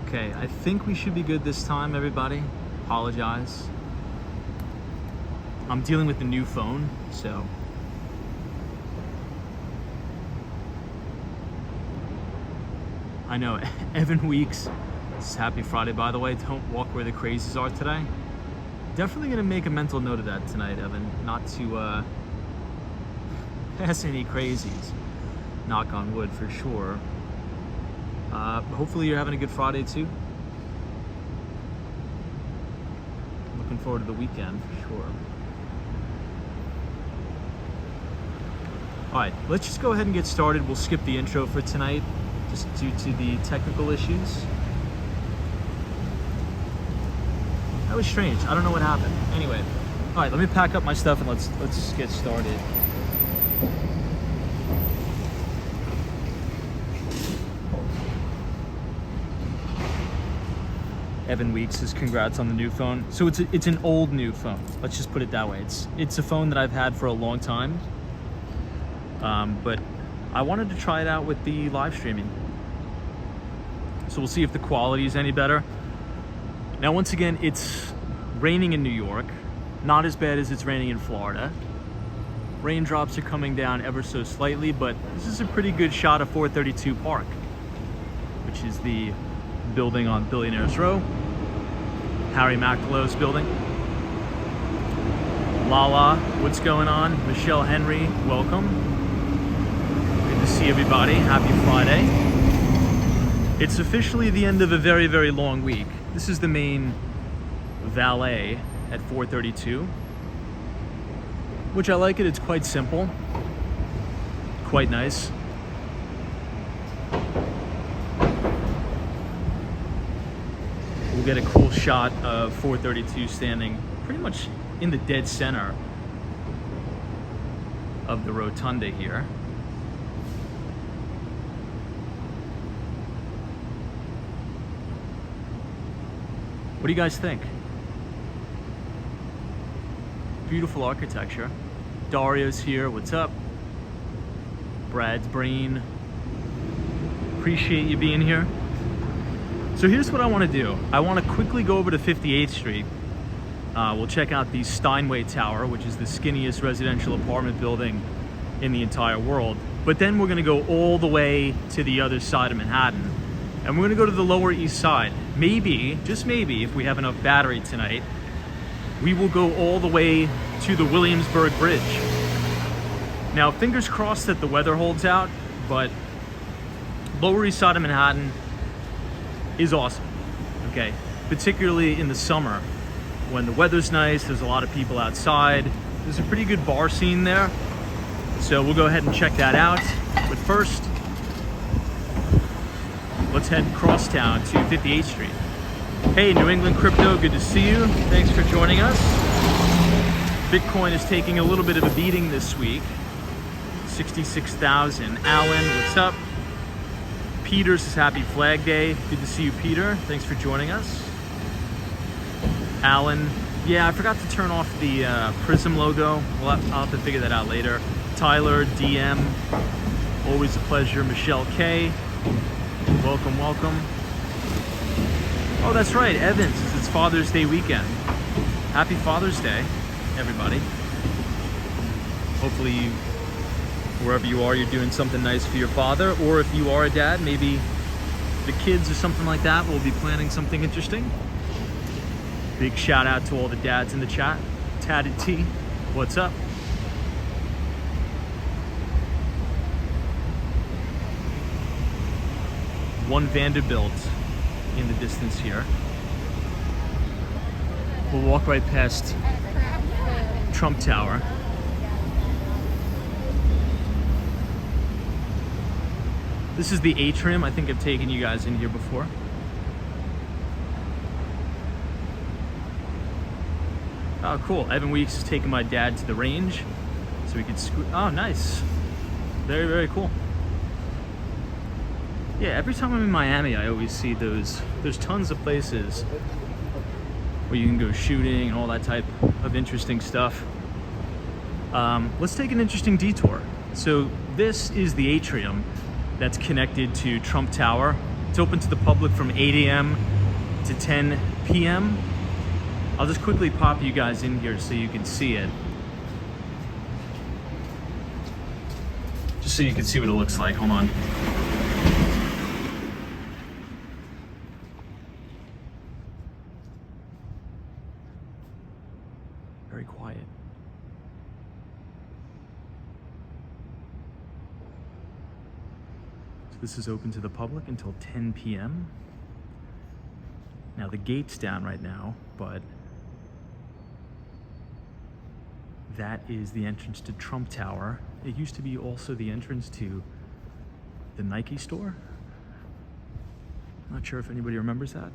Okay, I think we should be good this time, everybody. Apologize. I'm dealing with the new phone, so. I know, Evan Weeks, it's Happy Friday, by the way. Don't walk where the crazies are today. Definitely gonna make a mental note of that tonight, Evan. Not to pass any crazies. Knock on wood for sure. Hopefully you're having a good Friday too. Looking forward to the weekend for sure. All right, let's just go ahead and get started. We'll skip the intro for tonight, just due to the technical issues. That was strange. I don't know what happened. Anyway, all right, let me pack up my stuff and let's get started. Evan Weeks says congrats on the new phone. So it's an old new phone. Let's just put it that way. It's a phone that I've had for a long time, but I wanted to try it out with the live streaming. So we'll see if the quality is any better. Now, once again, it's raining in New York. Not as bad as it's raining in Florida. Raindrops are coming down ever so slightly, but this is a pretty good shot of 432 Park, which is the building on Billionaires Row. Harry Mackelow's building. Lala, what's going on? Michelle Henry, welcome. Good to see everybody. Happy Friday. It's officially the end of a very, very long week. This is the main valet at 432, which I like it. It's quite simple, quite nice. We'll get a cool shot of 432 standing pretty much in the dead center of the rotunda here. What do you guys think? Beautiful architecture. Dario's here, what's up? Brad's brain. Appreciate you being here. So here's what I want to do. I want to quickly go over to 58th Street. We'll check out the Steinway Tower, which is the skinniest residential apartment building in the entire world. But then we're going to go all the way to the other side of Manhattan. And we're going to go to the Lower East Side. Maybe, just maybe, if we have enough battery tonight, we will go all the way to the Williamsburg Bridge. Now, fingers crossed that the weather holds out, but Lower East Side of Manhattan is awesome, okay? Particularly in the summer, when the weather's nice, there's a lot of people outside. There's a pretty good bar scene there. So we'll go ahead and check that out. But first, let's head crosstown to 58th Street. Hey, New England Crypto, good to see you. Thanks for joining us. Bitcoin is taking a little bit of a beating this week. 66,000. Alan, what's up? Peter says happy Flag Day. Good to see you, Peter. Thanks for joining us. Alan, yeah, I forgot to turn off the Prism logo. I'll have to figure that out later. Tyler, DM, always a pleasure. Michelle K, welcome, welcome. Oh, that's right, Evans, it's Father's Day weekend. Happy Father's Day, everybody. Hopefully you, wherever you are, you're doing something nice for your father, or if you are a dad, maybe the kids or something like that will be planning something interesting. Big shout out to all the dads in the chat. Tatted T, what's up? One Vanderbilt in the distance here. We'll walk right past Trump Tower. This is the atrium. I think I've taken you guys in here before. Oh, cool. Evan Weeks is taking my dad to the range so we could oh, nice. Very, very cool. Yeah, every time I'm in Miami, I always see there's tons of places where you can go shooting and all that type of interesting stuff. Let's take an interesting detour. So this is the atrium that's connected to Trump Tower. It's open to the public from 8 a.m. to 10 p.m. I'll just quickly pop you guys in here so you can see it. Just so you can see what it looks like. Hold on. Very quiet. So this is open to the public until 10 p.m. Now the gate's down right now, but that is the entrance to Trump Tower. It used to be also the entrance to the Nike store. Not sure if anybody remembers that.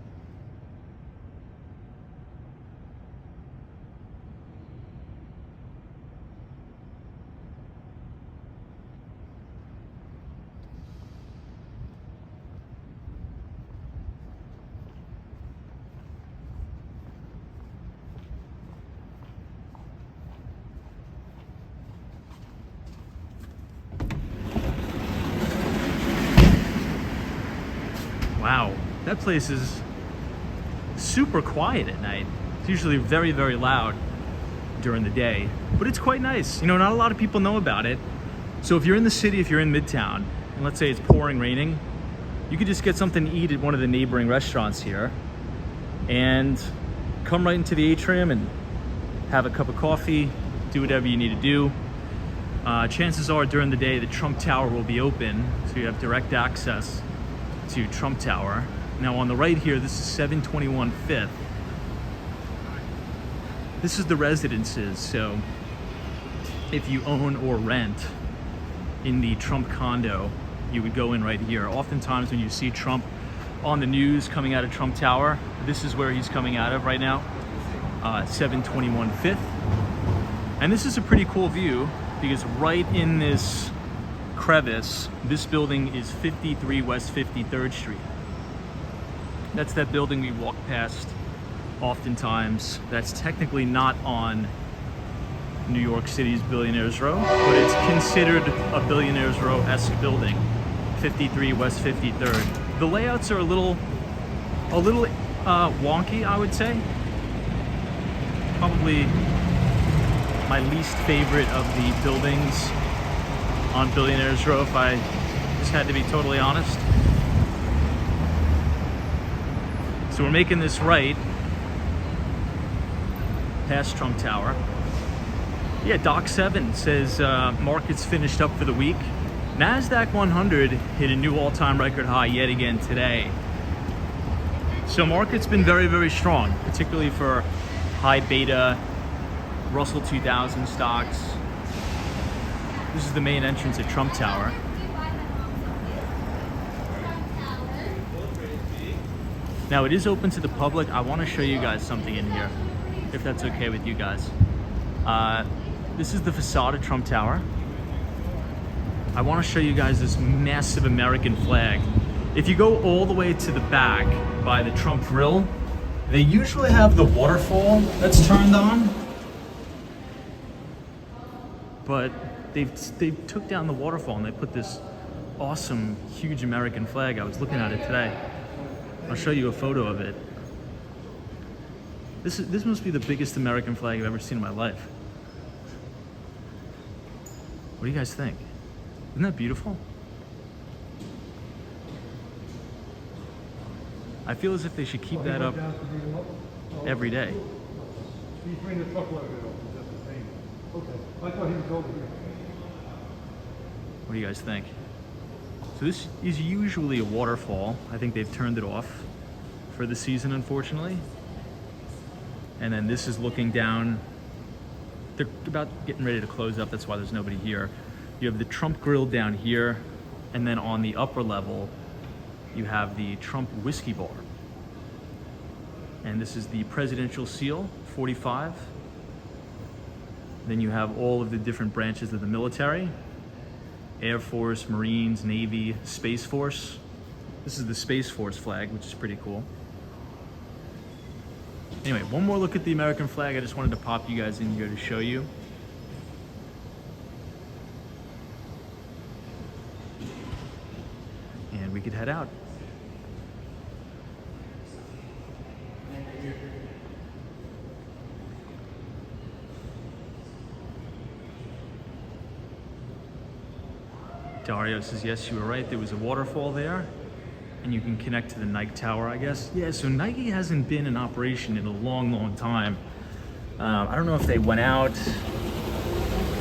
Wow, that place is super quiet at night. It's usually very, very loud during the day, but it's quite nice. You know, not a lot of people know about it. So if you're in the city, if you're in Midtown, and let's say it's pouring raining, you could just get something to eat at one of the neighboring restaurants here and come right into the atrium and have a cup of coffee, do whatever you need to do. Chances are during the day the Trump Tower will be open, so you have direct access to Trump Tower. Now on the right here, this is 721 5th. This is the residences, so if you own or rent in the Trump condo, you would go in right here. Oftentimes when you see Trump on the news coming out of Trump Tower, this is where he's coming out of right now, 721 5th. And this is a pretty cool view because right in this crevice, this building is 53 West 53rd Street. That's that building we walk past oftentimes. That's technically not on New York City's Billionaires Row, but it's considered a Billionaires Row-esque building, 53 West 53rd. The layouts are a little wonky, I would say. Probably my least favorite of the buildings on Billionaires Row, if I just had to be totally honest. So we're making this right past Trump Tower. Yeah, Doc 7 says markets finished up for the week. NASDAQ 100 hit a new all-time record high yet again today. So market's been very, very strong, particularly for high beta Russell 2000 stocks. This is the main entrance at Trump Tower. Now it is open to the public. I want to show you guys something in here, if that's okay with you guys. This is the facade of Trump Tower. I want to show you guys this massive American flag. If you go all the way to the back by the Trump Grill, they usually have the waterfall that's turned on, but they took down the waterfall and they put this awesome, huge American flag. I was looking at it today. I'll show you a photo of it. This must be the biggest American flag I've ever seen in my life. What do you guys think? Isn't that beautiful? I feel as if they should keep that up every day. He's bringing the truck loaded up. That's the same. Okay. I thought he was over here. What do you guys think? So this is usually a waterfall. I think they've turned it off for the season, unfortunately. And then this is looking down. They're about getting ready to close up. That's why there's nobody here. You have the Trump Grill down here. And then on the upper level, you have the Trump Whiskey Bar. And this is the Presidential Seal, 45. Then you have all of the different branches of the military. Air Force, Marines, Navy, Space Force. This is the Space Force flag, which is pretty cool. Anyway, one more look at the American flag. I just wanted to pop you guys in here to show you. we could head out. Dario says, yes, you were right. There was a waterfall there, and you can connect to the Nike Tower, I guess. Yeah, so Nike hasn't been in operation in a long, long time. I don't know if they went out,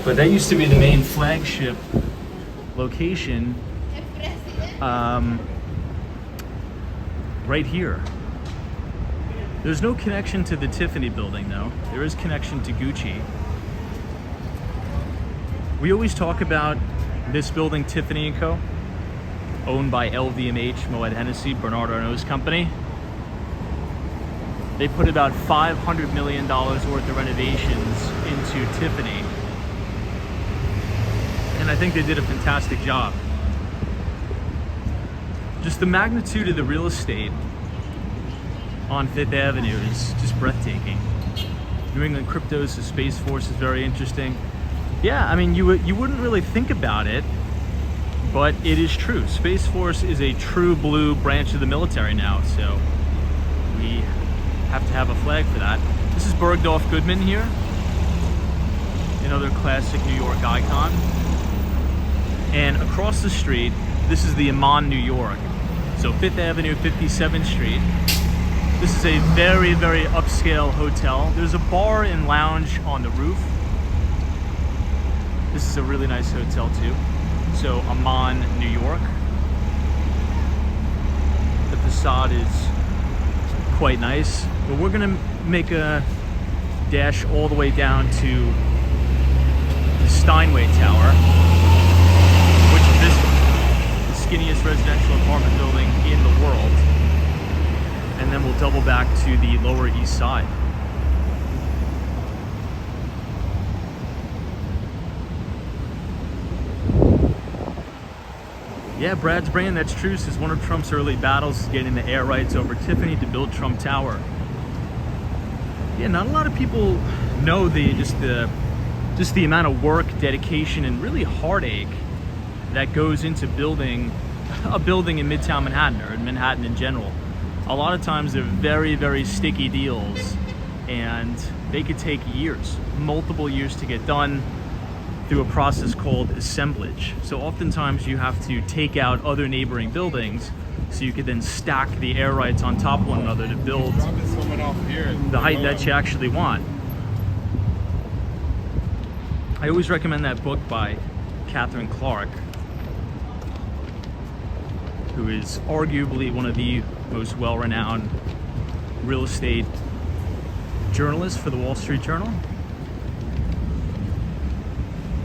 but that used to be the main flagship location right here. There's no connection to the Tiffany building, though. There is connection to Gucci. We always talk about this building, Tiffany & Co., owned by LVMH, Moet Hennessy, Bernard Arnault's company. They put about $500 million worth of renovations into Tiffany. And I think they did a fantastic job. Just the magnitude of the real estate on Fifth Avenue is just breathtaking. New England Cryptos, the Space Force is very interesting. Yeah, I mean, you wouldn't really think about it, but it is true. Space Force is a true blue branch of the military now, so we have to have a flag for that. This is Bergdorf Goodman here, another classic New York icon. And across the street, this is the Amman, New York. So 5th Avenue, 57th Street. This is a very, very upscale hotel. There's a bar and lounge on the roof. This is a really nice hotel too. So Amman, New York. The facade is quite nice, but we're gonna make a dash all the way down to the Steinway Tower, which is the skinniest residential apartment building in the world. And then we'll double back to the Lower East Side. Yeah, Brad's brain, that's true. Says one of Trump's early battles is getting the air rights over Tiffany to build Trump Tower. Yeah, not a lot of people know just the amount of work, dedication, and really heartache that goes into building a building in Midtown Manhattan, or in Manhattan in general. A lot of times they're very, very sticky deals, and they could take years, multiple years to get done, through a process called assemblage. So oftentimes you have to take out other neighboring buildings so you could then stack the air rights on top of one another to build the height that you actually want. I always recommend that book by Catherine Clark, who is arguably one of the most well-renowned real estate journalists for the Wall Street Journal.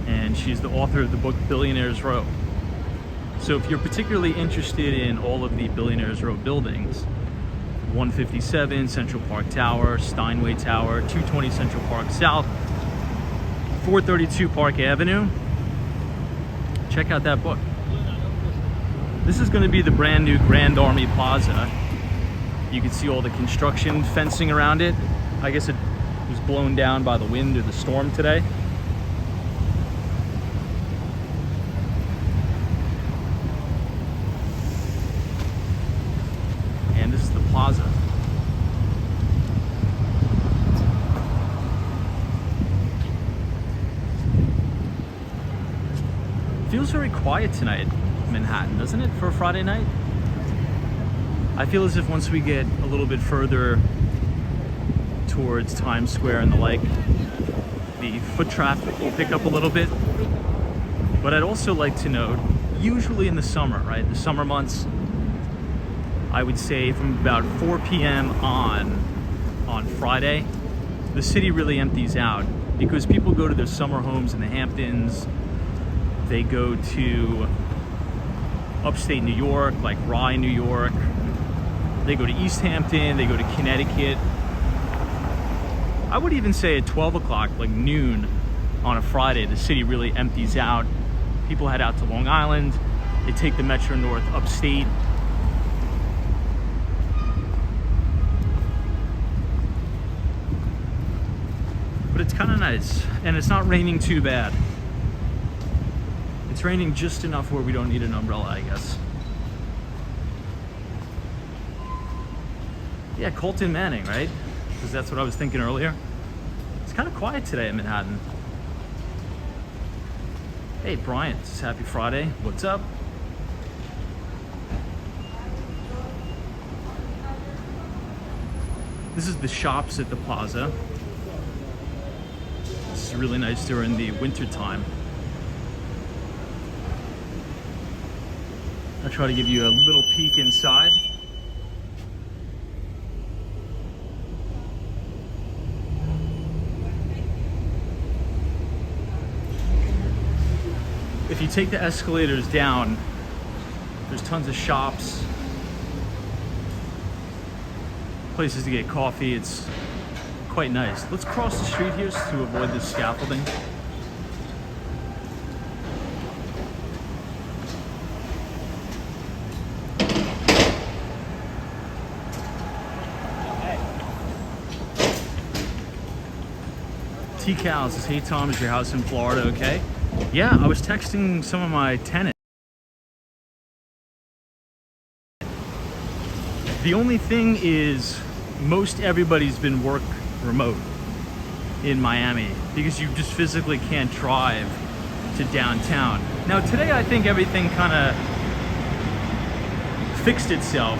And she's the author of the book Billionaires Row. So if you're particularly interested in all of the Billionaires Row buildings, 157 Central Park Tower, Steinway Tower, 220 Central Park South, 432 Park Avenue, check out that book. This is going to be the brand new Grand Army Plaza. You can see all the construction fencing around it. I guess it was blown down by the wind or the storm today. Plaza. Feels very quiet tonight in Manhattan, doesn't it, for a Friday night? I feel as if once we get a little bit further towards Times Square and the like, the foot traffic will pick up a little bit. But I'd also like to note, usually in the summer, right, the summer months, I would say from about 4 p.m. on Friday, the city really empties out because people go to their summer homes in the Hamptons. They go to upstate New York, like Rye, New York. They go to East Hampton, they go to Connecticut. I would even say at 12 o'clock, like noon on a Friday, the city really empties out. People head out to Long Island. They take the Metro North upstate. But it's kind of nice, and it's not raining too bad. It's raining just enough where we don't need an umbrella, I guess. Yeah, Colton Manning, right? Because that's what I was thinking earlier. It's kind of quiet today in Manhattan. Hey, Bryant, it's happy Friday. What's up? This is the shops at the plaza. This is really nice during the winter time. I'll try to give you a little peek inside. If you take the escalators down, there's tons of shops, places to get coffee. It's quite nice. Let's cross the street here to avoid this scaffolding. T-Cal says, hey Tom, is your house in Florida okay? Yeah, I was texting some of my tenants. The only thing is, most everybody's been work remote in Miami because you just physically can't drive to downtown. Now today I think everything kind of fixed itself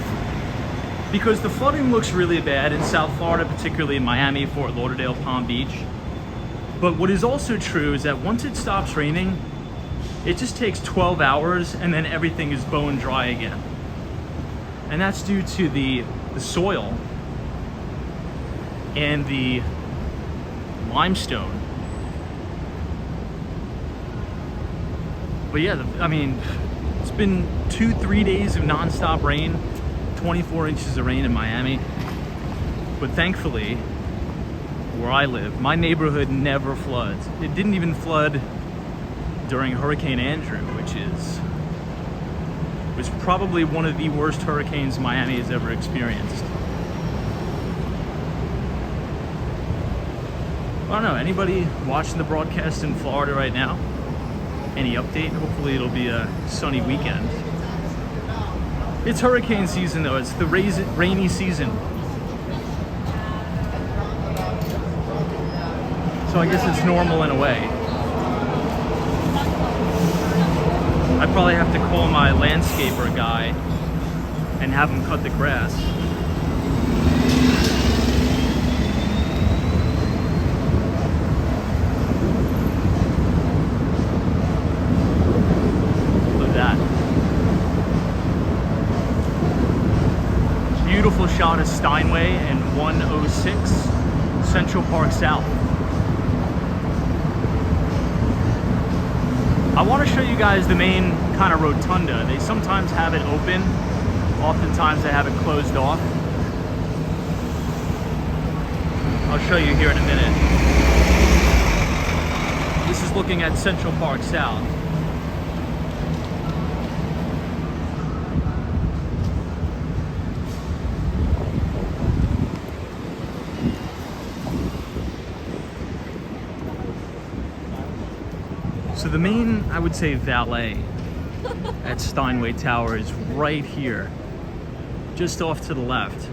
because the flooding looks really bad in South Florida, particularly in Miami, Fort Lauderdale, Palm Beach. But what is also true is that once it stops raining, it just takes 12 hours and then everything is bone dry again. And that's due to the soil and the limestone. But yeah, I mean, it's been 2-3 days of nonstop rain, 24 inches of rain in Miami. But thankfully, where I live, my neighborhood never floods. It didn't even flood during Hurricane Andrew, which was probably one of the worst hurricanes Miami has ever experienced. I don't know, anybody watching the broadcast in Florida right now? Any update? Hopefully it'll be a sunny weekend. It's hurricane season though, it's the rainy season. So I guess it's normal in a way. I probably have to call my landscaper guy and have him cut the grass. Look at that. Beautiful shot of Steinway and 106 Central Park South. I want to show you guys the main kind of rotunda. They sometimes have it open, oftentimes they have it closed off. I'll show you here in a minute. This is looking at Central Park South. So the main, I would say, valet at Steinway Tower is right here, just off to the left.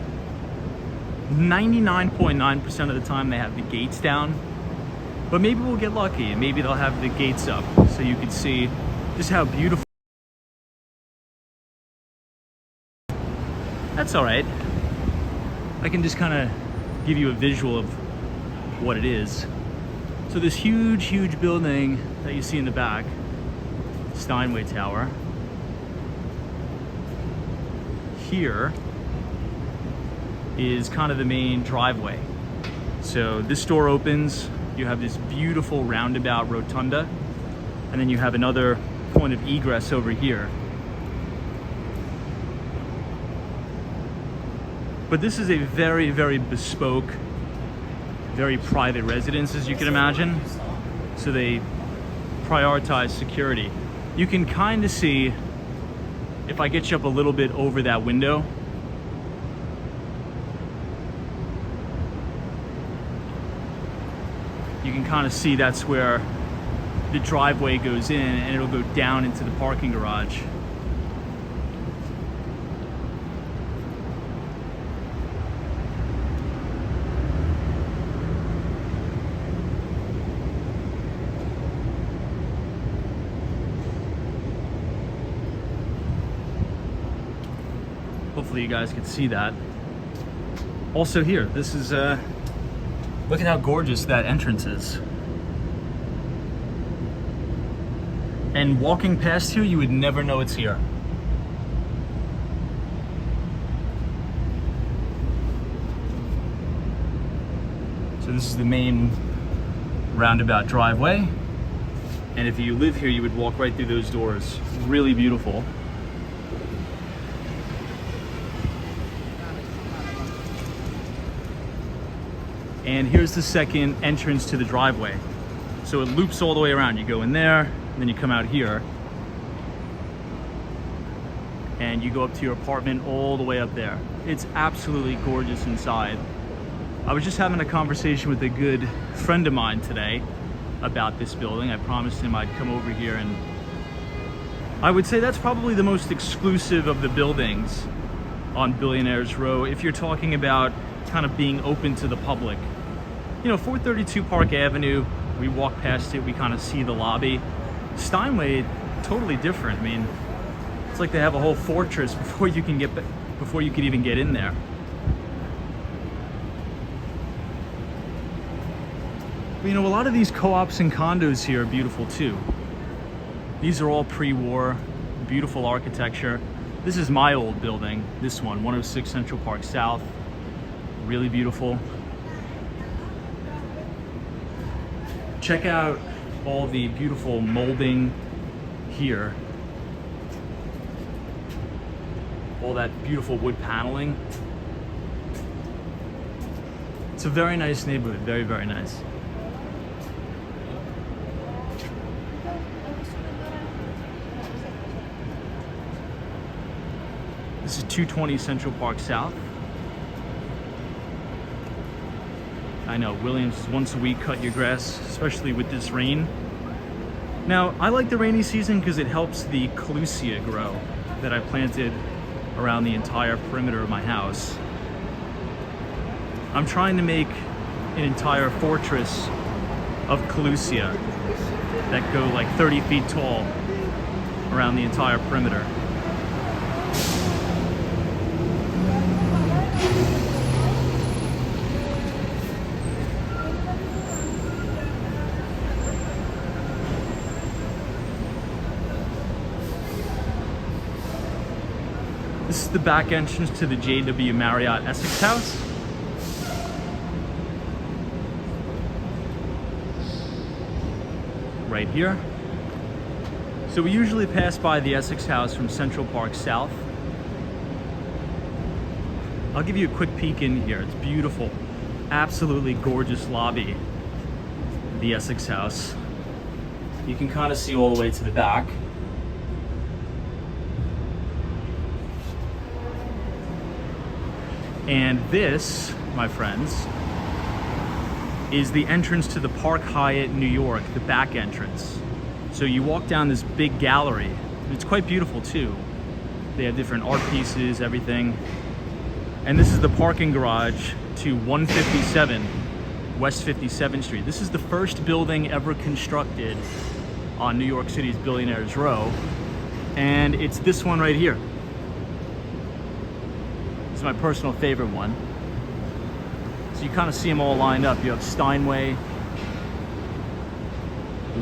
99.9% of the time they have the gates down, but maybe we'll get lucky and maybe they'll have the gates up so you can see just how beautiful. That's all right. I can just kind of give you a visual of what it is. So this huge building that you see in the back, Steinway Tower, here is kind of the main driveway. So this door opens, you have this beautiful roundabout rotunda, and then you have another point of egress over here. But this is a very bespoke, very private residence, as you can imagine. So they prioritize security. You can kind of see, if I get you up a little bit over that window, you can kind of see that's where the driveway goes in and it'll go down into the parking garage. Hopefully you guys can see that. Also here, this is, look at how gorgeous that entrance is. And walking past here, you would never know it's here. So this is the main roundabout driveway. And if you live here, you would walk right through those doors. Really beautiful. And here's the second entrance to the driveway. So it loops all the way around. You go in there, and then you come out here. And you go up to your apartment all the way up there. It's absolutely gorgeous inside. I was just having a conversation with a good friend of mine today about this building. I promised him I'd come over here, and I would say that's probably the most exclusive of the buildings on Billionaires Row if you're talking about kind of being open to the public. You know, 432 Park Avenue, we walk past it, we kind of see the lobby. Steinway, totally different. I mean, it's like they have a whole fortress before you can even get in there. But, you know, a lot of these co-ops and condos here are beautiful too. These are all pre-war, beautiful architecture. This is my old building, this one, 106 Central Park South. Really beautiful. Check out all the beautiful molding here. All that beautiful wood paneling. It's a very nice neighborhood, very, very nice. This is 220 Central Park South. I know, Williams, once a week cut your grass, especially with this rain. Now, I like the rainy season because it helps the Clusia grow that I planted around the entire perimeter of my house. I'm trying to make an entire fortress of Clusia that go like 30 feet tall around the entire perimeter. This is the back entrance to the JW Marriott Essex House. Right here. So we usually pass by the Essex House from Central Park South. I'll give you a quick peek in here. It's beautiful. Absolutely gorgeous lobby. The Essex House. You can kind of see all the way to the back. And this, my friends, is the entrance to the Park Hyatt New York, the back entrance. So you walk down this big gallery. It's quite beautiful too. They have different art pieces, everything. And this is the parking garage to 157 West 57th Street. This is the first building ever constructed on New York City's Billionaires Row. And it's this one right here. It's my personal favorite one. So you kind of see them all lined up. You have Steinway,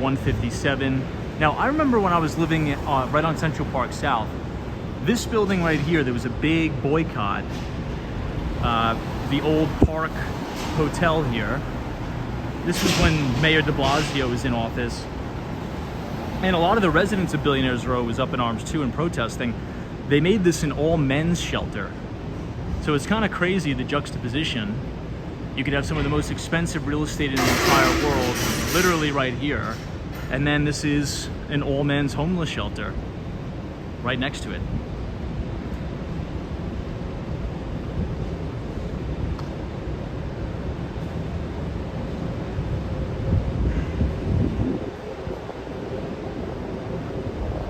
157. Now, I remember when I was living right on Central Park South, this building right here, there was a big boycott. The old Park Hotel here. This was when Mayor de Blasio was in office. And a lot of the residents of Billionaires Row was up in arms too and protesting. They made this an all men's shelter. So it's kind of crazy, the juxtaposition. You could have some of the most expensive real estate in the entire world literally right here. And then this is an all men's homeless shelter right next to it.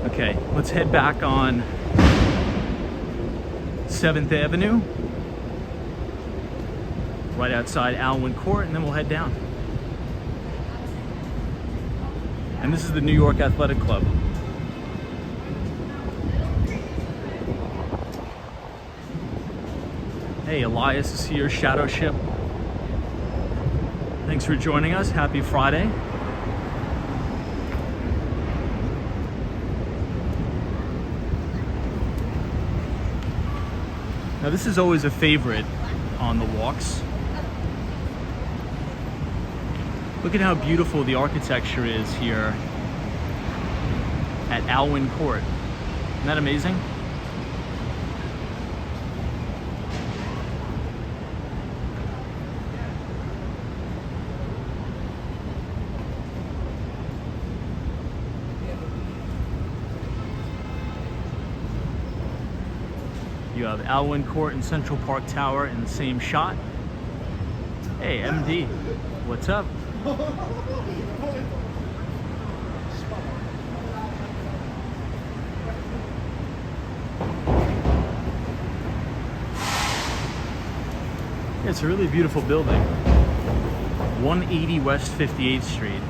Okay, let's head back on 7th Avenue, right outside Alwyn Court, and then we'll head down. And this is the New York Athletic Club. Hey, Elias is here, Shadow Ship. Thanks for joining us. Happy Friday. Now this is always a favorite on the walks. Look at how beautiful the architecture is here at Alwyn Court. Isn't that amazing? You have Alwyn Court and Central Park Tower in the same shot. Hey, MD, what's up? It's a really beautiful building. 180 West 58th Street.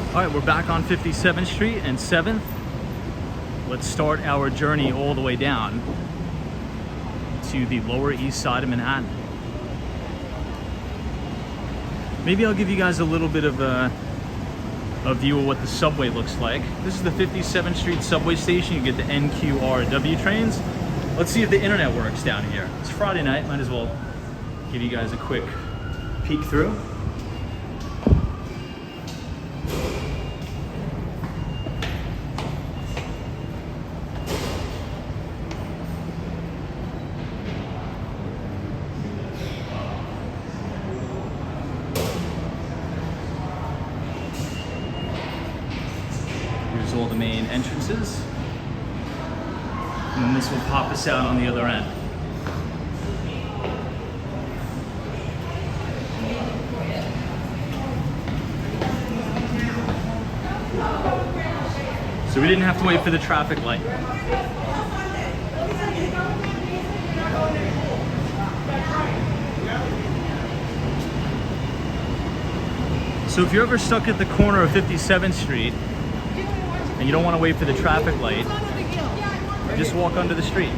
All right, we're back on 57th Street and 7th. Let's start our journey all the way down to the Lower East Side of Manhattan. Maybe I'll give you guys a little bit of a view of what the subway looks like. This is the 57th Street subway station. You get the NQRW trains. Let's see if the internet works down here. It's Friday night, might as well give you guys a quick peek through. All the main entrances, and then this will pop us out on the other end. So we didn't have to wait for the traffic light. So if you're ever stuck at the corner of 57th Street and you don't want to wait for the traffic light, just walk under the street.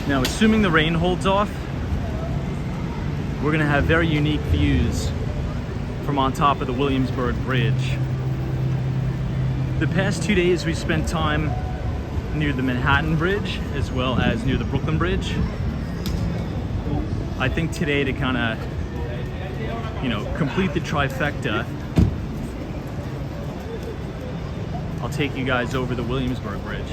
Now, assuming the rain holds off, we're gonna have very unique views from on top of the Williamsburg Bridge. The past 2 days we spent time near the Manhattan Bridge as well as near the Brooklyn Bridge. I think today, to kind of, complete the trifecta, I'll take you guys over the Williamsburg Bridge.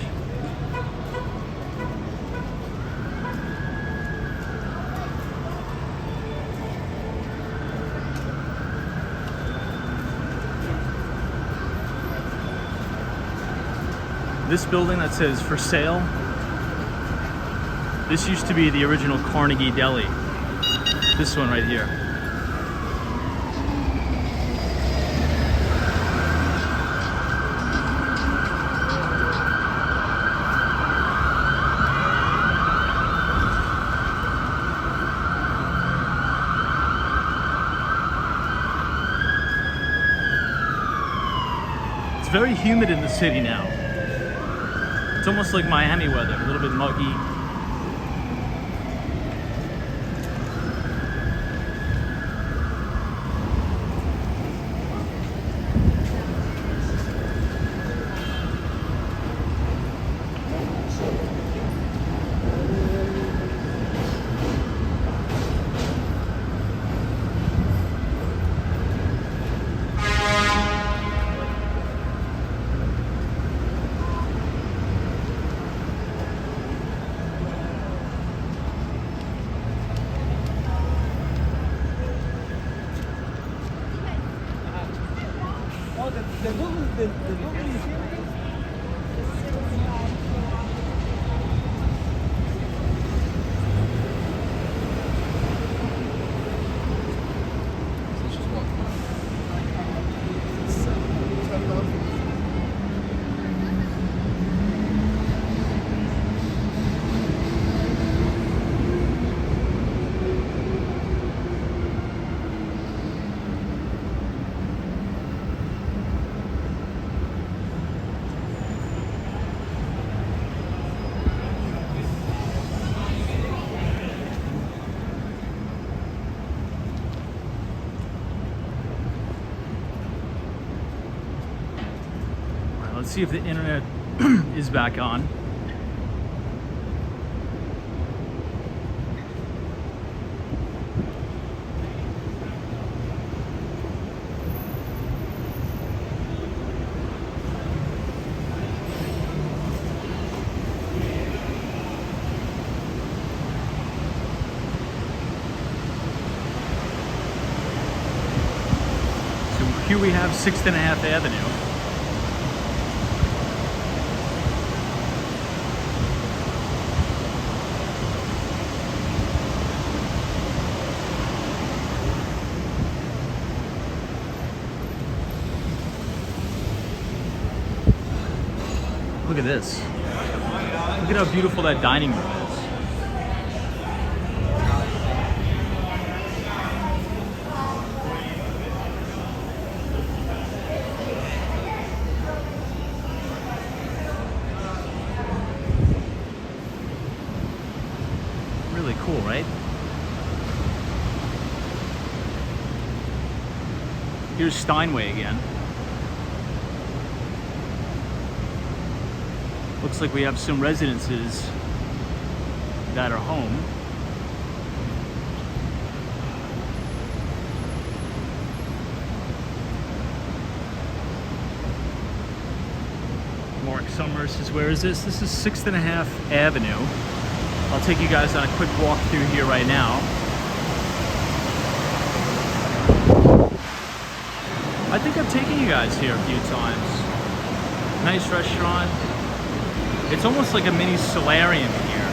This building that says for sale, this used to be the original Carnegie Deli. This one right here. It's very humid in the city now. It's almost like Miami weather, a little bit muggy. Let's see if the internet is back on. So here we have 6th Avenue. Look at this. Look at how beautiful that dining room is. Really cool, right? Here's Steinway again. Looks like we have some residences that are home. Mark Summers says, where is this? This is 6th Avenue. I'll take you guys on a quick walk through here right now. I think I've taken you guys here a few times. Nice restaurant. It's almost like a mini solarium here.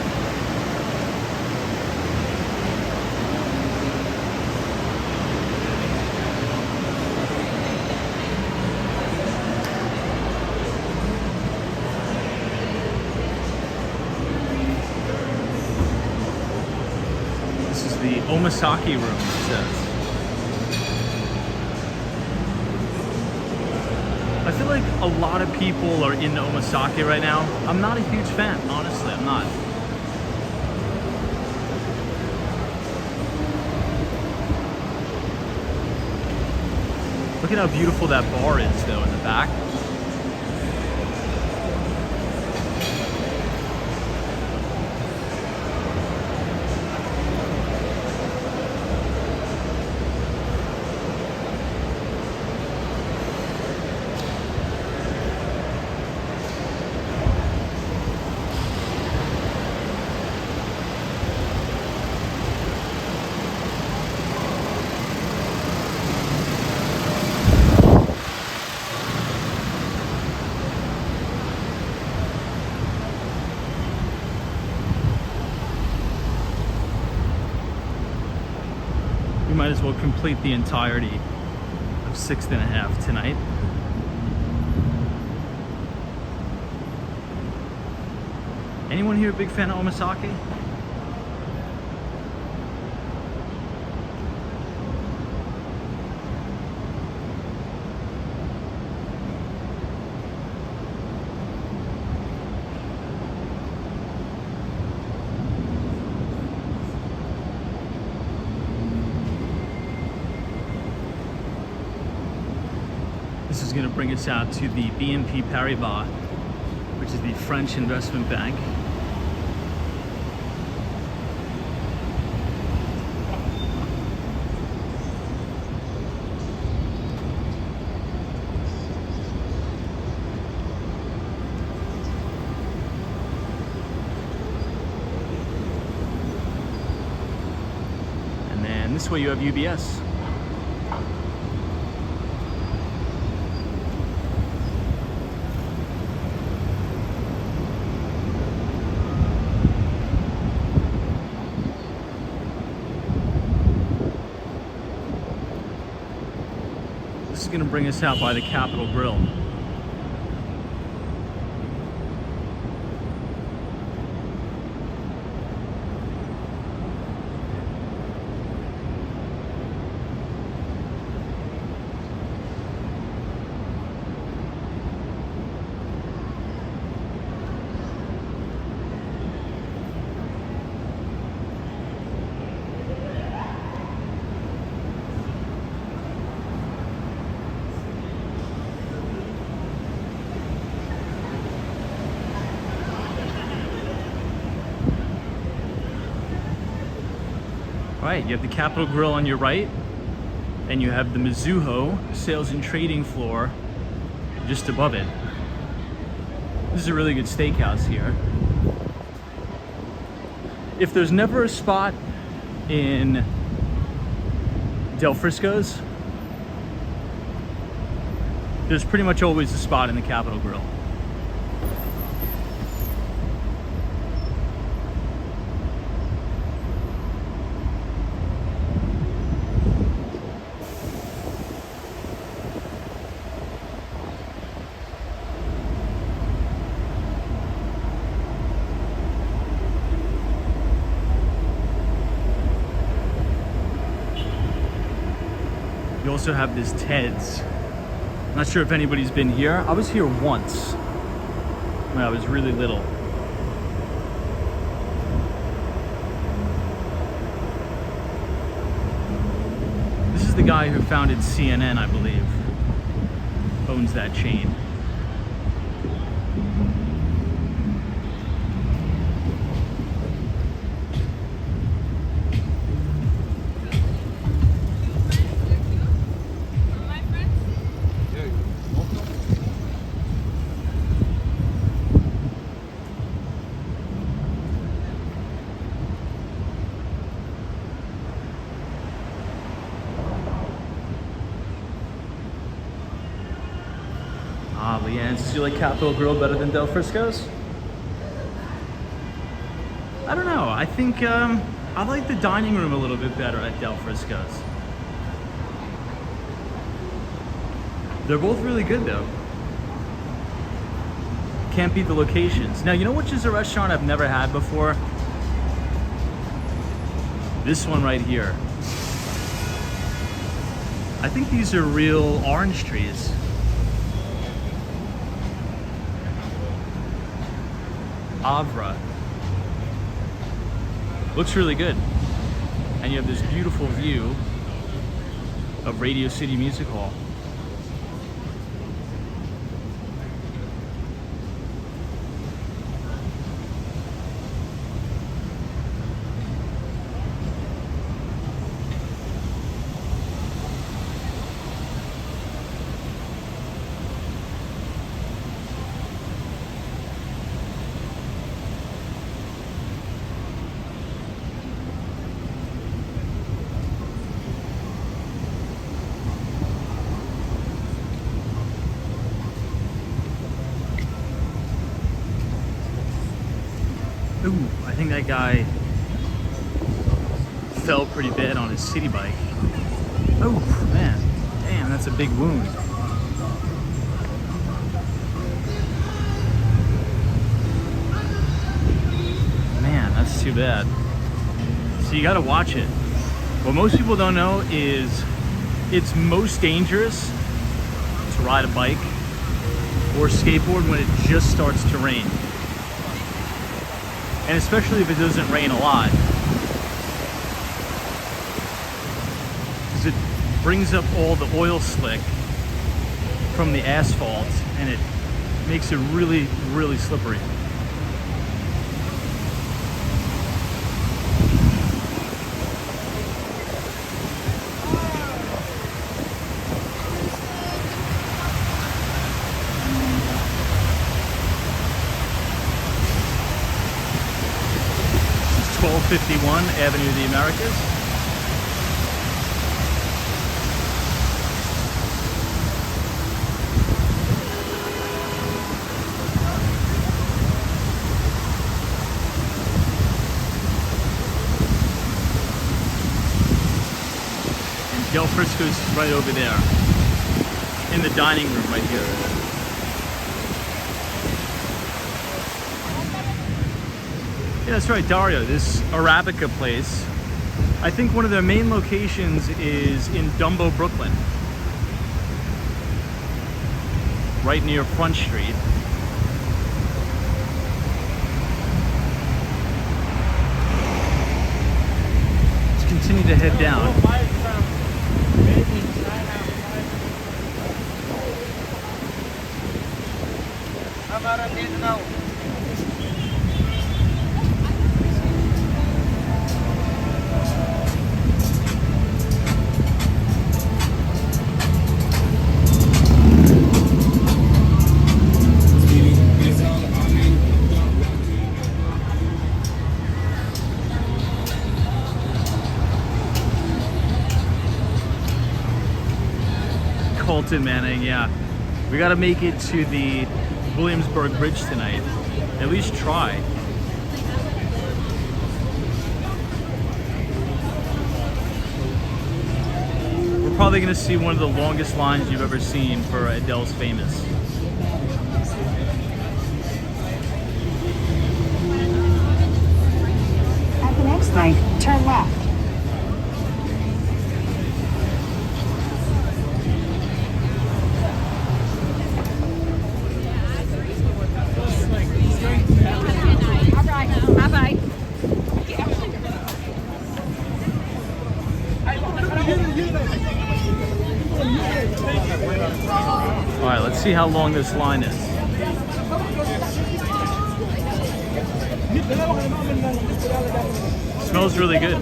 This is the Omasaki room, it says. I feel like a lot of people are into omasake right now. I'm not a huge fan, honestly, I'm not. Look at how beautiful that bar is, though, in the back. Might as well complete the entirety of 6th tonight. Anyone here a big fan of omasake? This is going to bring us out to the BNP Paribas, which is the French investment bank. And then this way you have UBS. is going to bring us out by the Capitol Grill. Right, you have the Capitol Grill on your right, and you have the Mizuho sales and trading floor just above it. This is a really good steakhouse here. If there's never a spot in Del Frisco's, there's pretty much always a spot in the Capitol Grill. You also have this Ted's. I'm not sure if anybody's been here. I was here once when I was really little. This is the guy who founded CNN, I believe. Owns that chain. Ah, Leanne, do you like Capitol Grill better than Del Frisco's? I don't know. I think I like the dining room a little bit better at Del Frisco's. They're both really good though. Can't beat the locations. Now, you know which is a restaurant I've never had before? This one right here. I think these are real orange trees. Avra. Looks really good. And you have this beautiful view of Radio City Music Hall. Ooh, I think that guy fell pretty bad on his city bike. Oh, man. Damn, that's a big wound. Man, that's too bad. So you gotta watch it. What most people don't know is it's most dangerous to ride a bike or skateboard when it just starts to rain. And especially if it doesn't rain a lot. Because it brings up all the oil slick from the asphalt and it makes it really, really slippery. This is 1251 Avenue of the Americas. Del Frisco's is right over there. in the dining room right here. Yeah, that's right, Dario. This Arabica place, I think one of their main locations is in Dumbo, Brooklyn. Right near Front Street. Let's continue to head down. Colton Manning, yeah. We gotta make it to the Williamsburg Bridge tonight. At least try. We're probably gonna see one of the longest lines you've ever seen for Adele's Famous. At the next light, turn left. Alright, let's see how long this line is. Smells really good.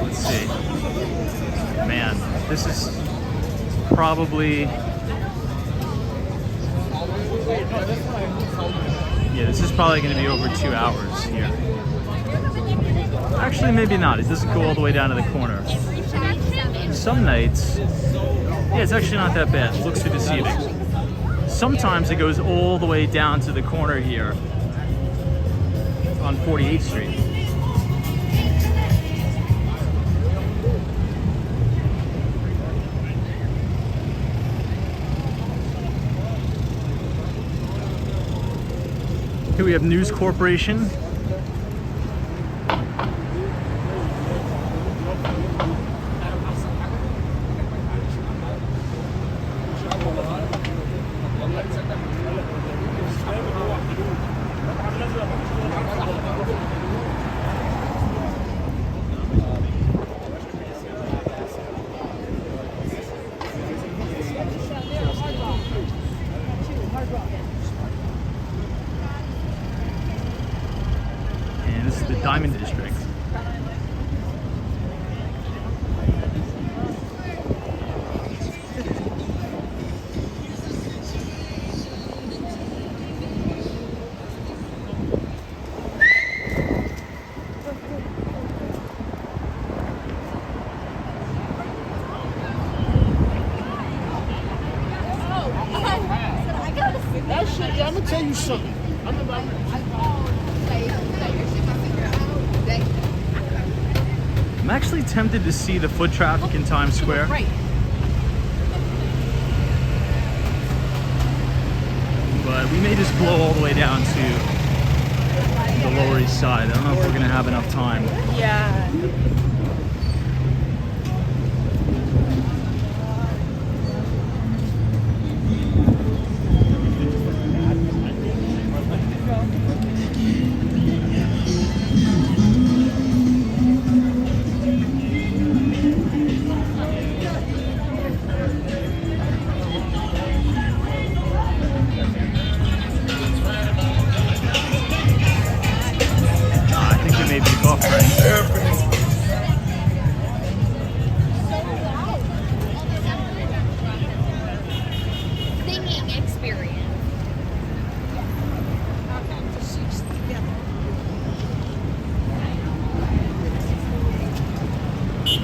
Let's see. Man, this is probably... Yeah, this is probably going to be over 2 hours here. Actually, maybe not. It doesn't go all the way down to the corner. Some nights, yeah, it's actually not that bad. Looks too deceiving. Sometimes it goes all the way down to the corner here on 48th Street. Here we have News Corporation. Diamond District. Actually, I'm gonna tell you something. I'm actually tempted to see the foot traffic in Times Square. But we may just blow all the way down to the Lower East Side. I don't know if we're gonna have enough time. Yeah.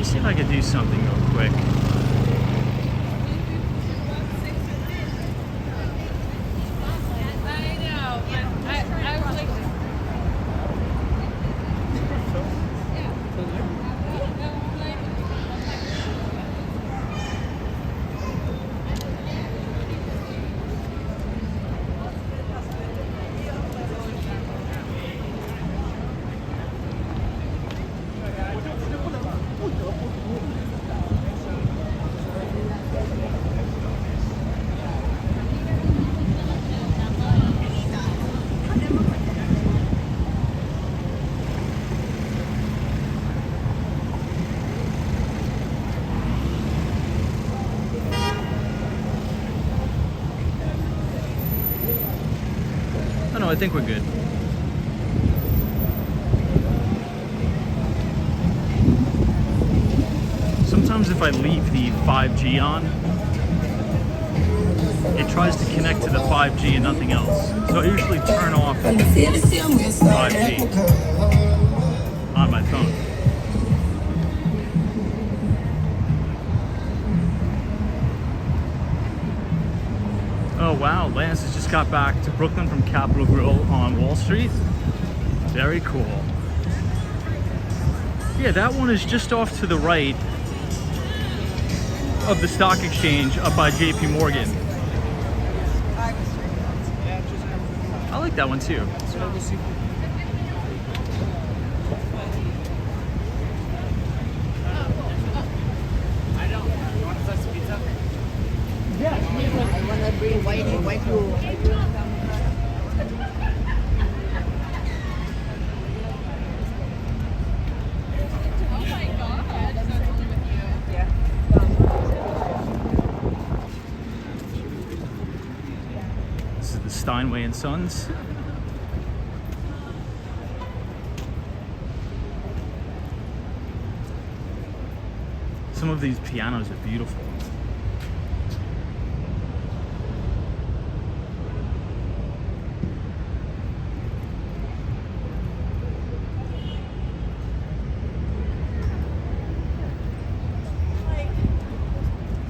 See if I could do something real quick. I think we're good. Sometimes if I leave the 5G on, it tries to connect to the 5G and nothing else. So I usually turn off 5G on my phone. Oh wow, Lance has just got back to Brooklyn from Capitol Grill on Wall Street. Very cool. Yeah, that one is just off to the right of the stock exchange up by JP Morgan. I like that one too. This is the Steinway and Sons. Some of these pianos are beautiful.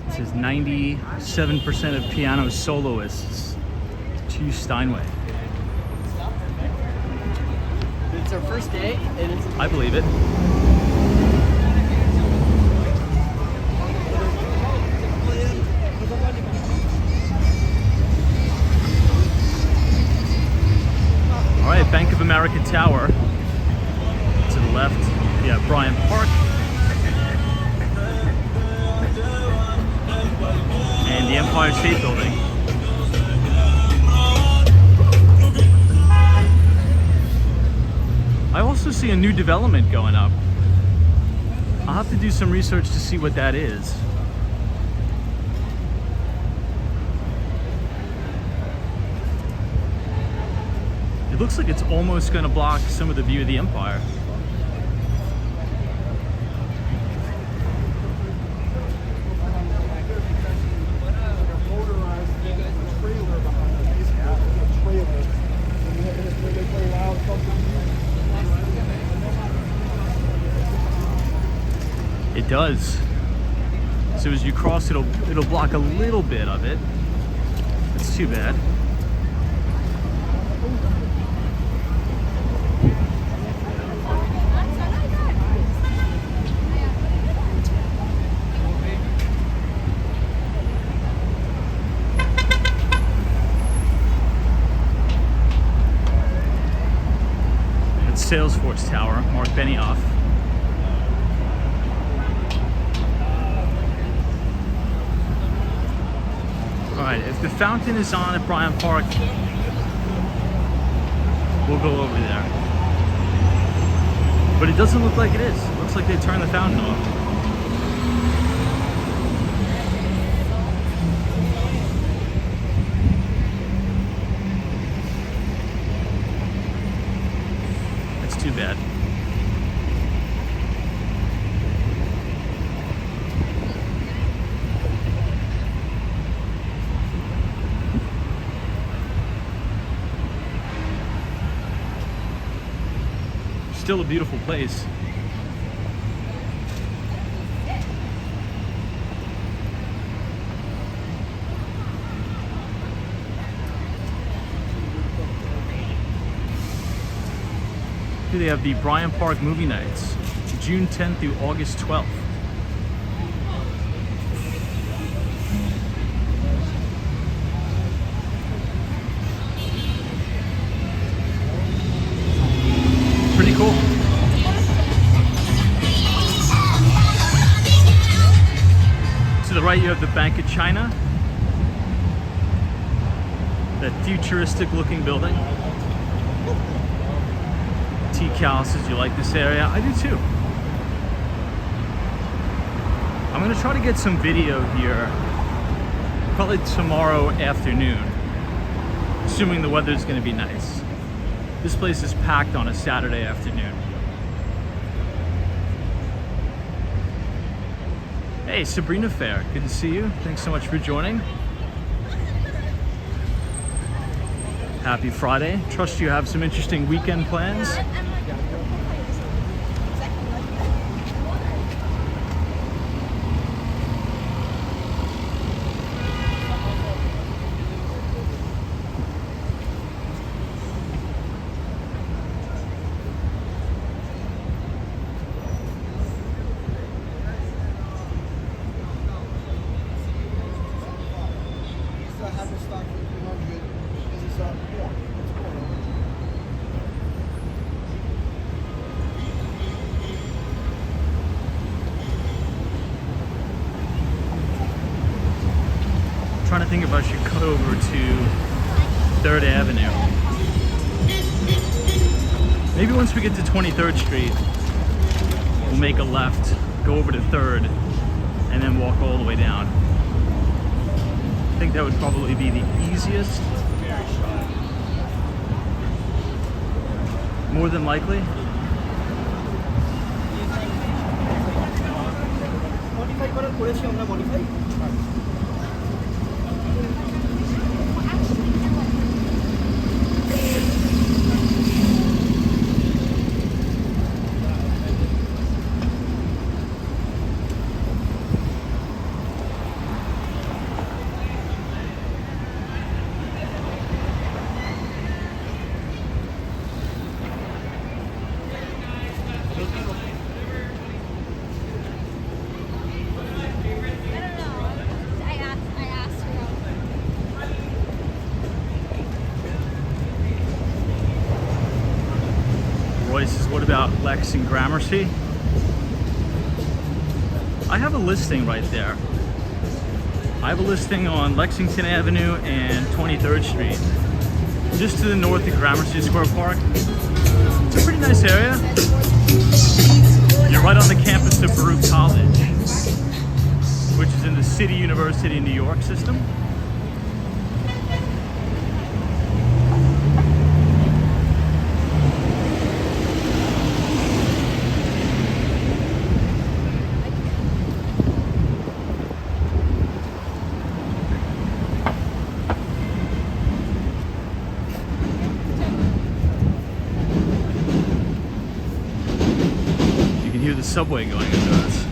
It says 97% of piano soloists choose Steinway. It's our first day, and it's I believe it. All right, Bank of America Tower. To the left, yeah, Bryant Park. And the Empire State Building. I also see a new development going up. I'll have to do some research to see what that is. It looks like it's almost going to block some of the view of the Empire. It does. So as you cross, it'll block a little bit of it. It's too bad. It's Salesforce Tower, Mark Benioff. Alright, if the fountain is on at Bryant Park, we'll go over there. But it doesn't look like it is. It looks like they turned the fountain off. That's too bad. Still a beautiful place. Here they have the Bryant Park movie nights, June 10th through August 12th. Pretty cool. To the right, you have the Bank of China, that futuristic looking building. Cal says you like this area. I do too. I'm gonna try to get some video here probably tomorrow afternoon, assuming the weather's gonna be nice. This place is packed on a Saturday afternoon. Hey, Sabrina Fair, good to see you. Thanks so much for joining. Happy Friday. Trust you have some interesting weekend plans. Trying to think if I should cut over to 3rd Avenue. Maybe once we get to 23rd Street, we'll make a left, go over to 3rd, and then walk all the way down. I think that would probably be the easiest. More than likely. Roy says, what about Lex and Gramercy? I have a listing right there. I have a listing on Lexington Avenue and 23rd Street, just to the north of Gramercy Square Park. It's a pretty nice area. You're right on the campus of Baruch College, which is in the City University of New York system. Hear the subway going under us.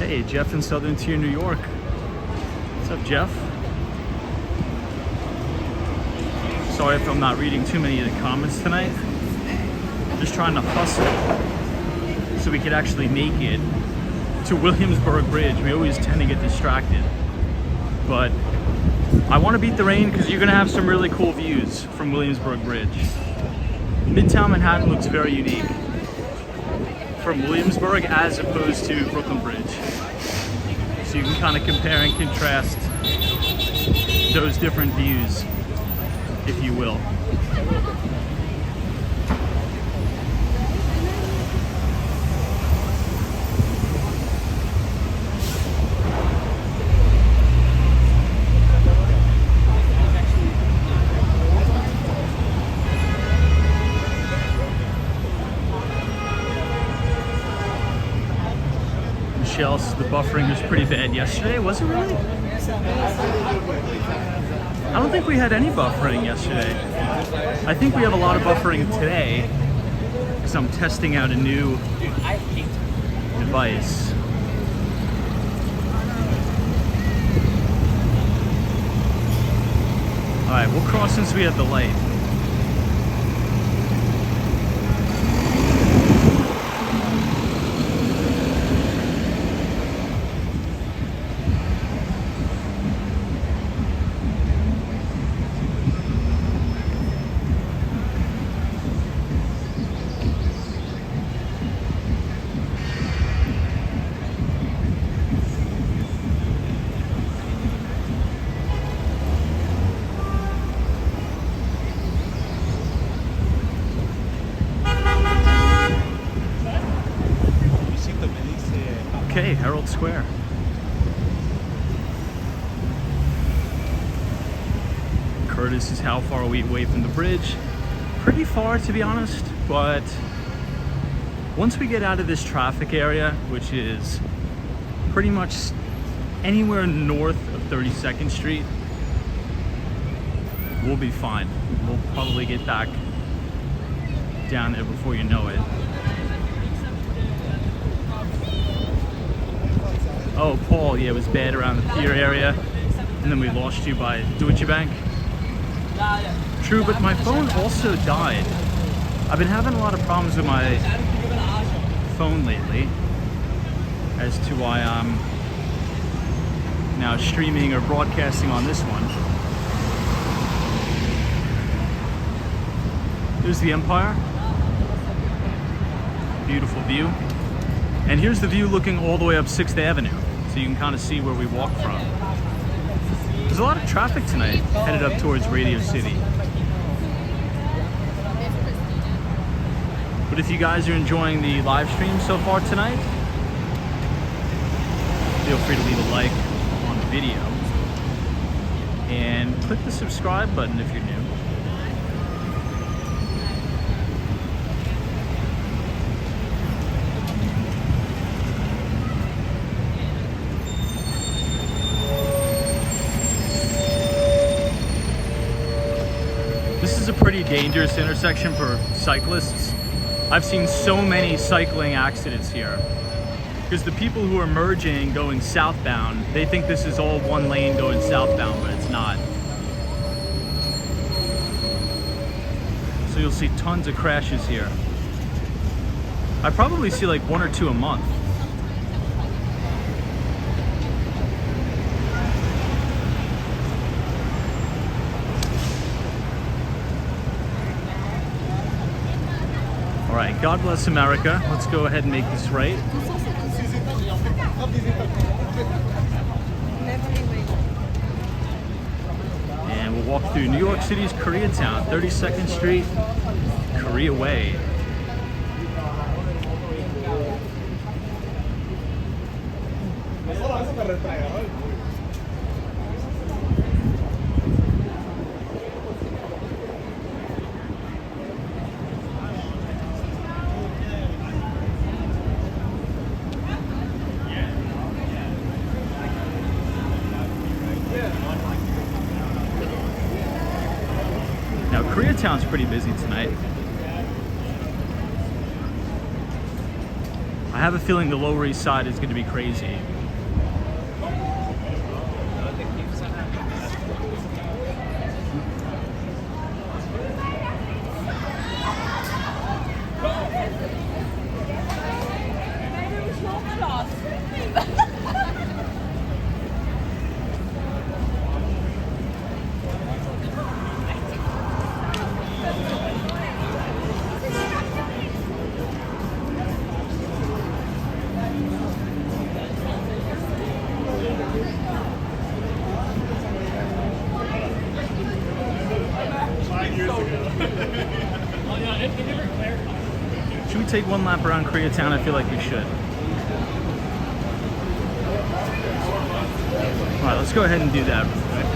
Hey, Jeff in Southern Tier, New York. What's up, Jeff? Sorry if I'm not reading too many of the comments tonight. Just trying to hustle so we could actually make it to Williamsburg Bridge. We always tend to get distracted, but I want to beat the rain because you're going to have some really cool views from Williamsburg Bridge. Midtown Manhattan looks very unique from Williamsburg as opposed to Brooklyn Bridge. So you can kind of compare and contrast those different views, if you will. Michelle says the buffering was pretty bad yesterday. Was it really? I don't think we had any buffering yesterday. I think we have a lot of buffering today because I'm testing out a new device. All right, we'll cross since we have the light. Okay, Herald Square. or this is how far are we away from the bridge. Pretty far, to be honest, but once we get out of this traffic area, which is pretty much anywhere north of 32nd Street, we'll be fine. We'll probably get back down there before you know it. Oh, Paul, yeah, it was bad around the pier area, and then we lost you by Deutsche Bank. True, but my phone also died. I've been having a lot of problems with my phone lately as to why I'm now streaming or broadcasting on this one. There's the Empire. Beautiful view. And here's the view looking all the way up 6th Avenue, so you can kind of see where we walk from. There's a lot of traffic tonight headed up towards Radio City. But if you guys are enjoying the live stream so far tonight, feel free to leave a like on the video and click the subscribe button if you're new. This is a pretty dangerous intersection for cyclists. I've seen so many cycling accidents here because the people who are merging going southbound, they think this is all one lane going southbound, but it's not. So you'll see tons of crashes here. I probably see like 1 or 2 a month. All right, God bless America. Let's go ahead and make this right. And we'll walk through New York City's Koreatown, 32nd Street, Korea Way. Now, Koreatown's pretty busy tonight. I have a feeling the Lower East Side is going to be crazy. Should we take one lap around Koreatown? I feel like we should. All right, let's go ahead and do that real quick.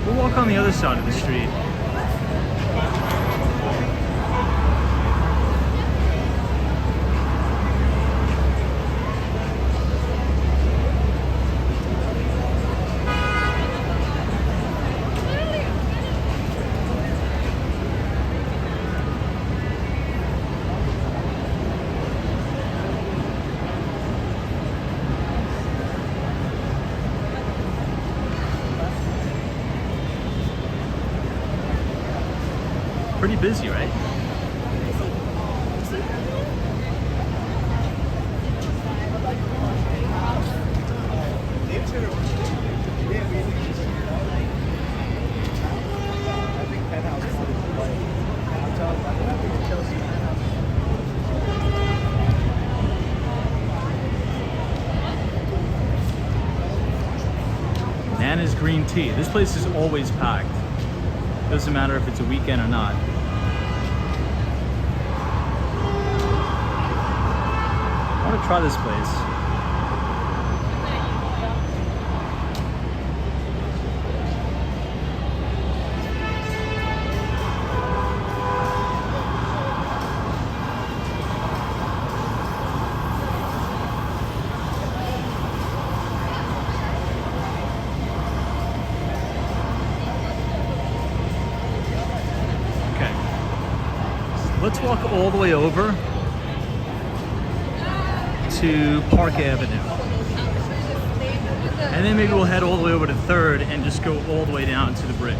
We'll walk on the other side of the street. Pretty busy, right? Nana's Green Tea. This place is always packed. Doesn't matter if it's a weekend or not. I want to try this place. let's walk all the way over to Park Avenue. And then maybe we'll head all the way over to 3rd and just go all the way down to the bridge.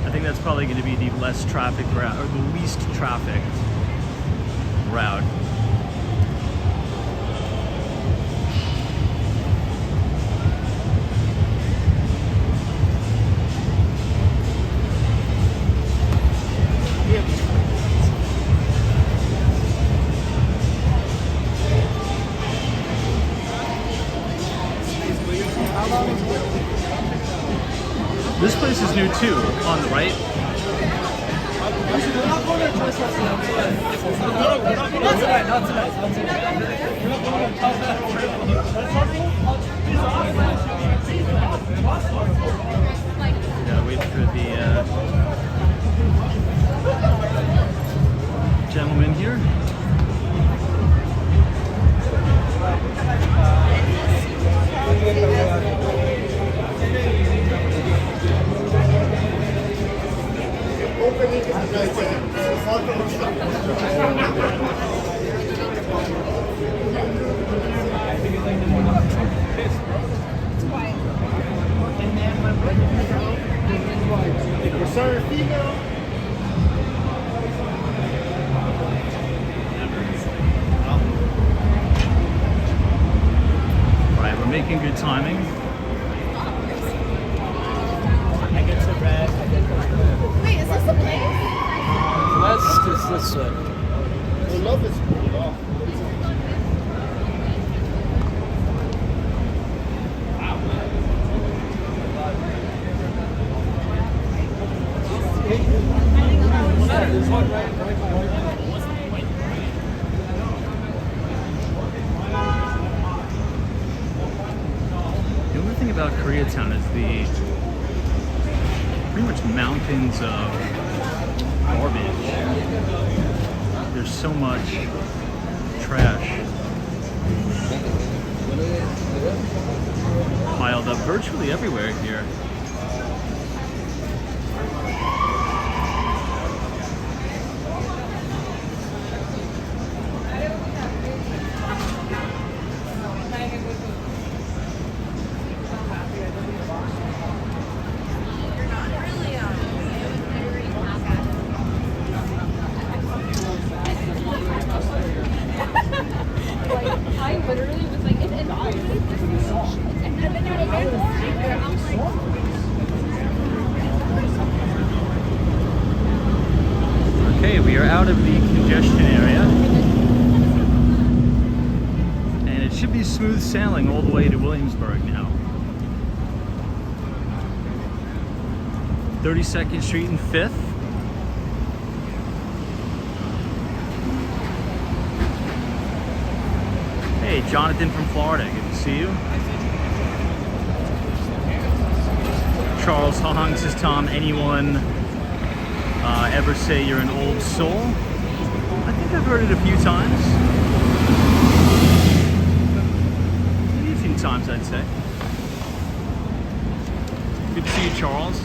I think that's probably going to be the less traffic route, or the least traffic route. This place is new too, on the right. Gotta wait for the gentleman here. Alright, we're making good timing. Wait, is this the place? That's just this side. The love is cool off. There's one right. The only thing about Koreatown is the pretty much mountains of garbage. There's so much trash piled up virtually everywhere here. I literally was like, and Okay, we are out of the congestion area. And it should be smooth sailing all the way to Williamsburg now. 32nd Street and 5th. Hey, Jonathan from Florida, good to see you. Charles Hong says, Tom, anyone ever say you're an old soul? I think I've heard it a few times. Maybe a few times, I'd say. Good to see you, Charles.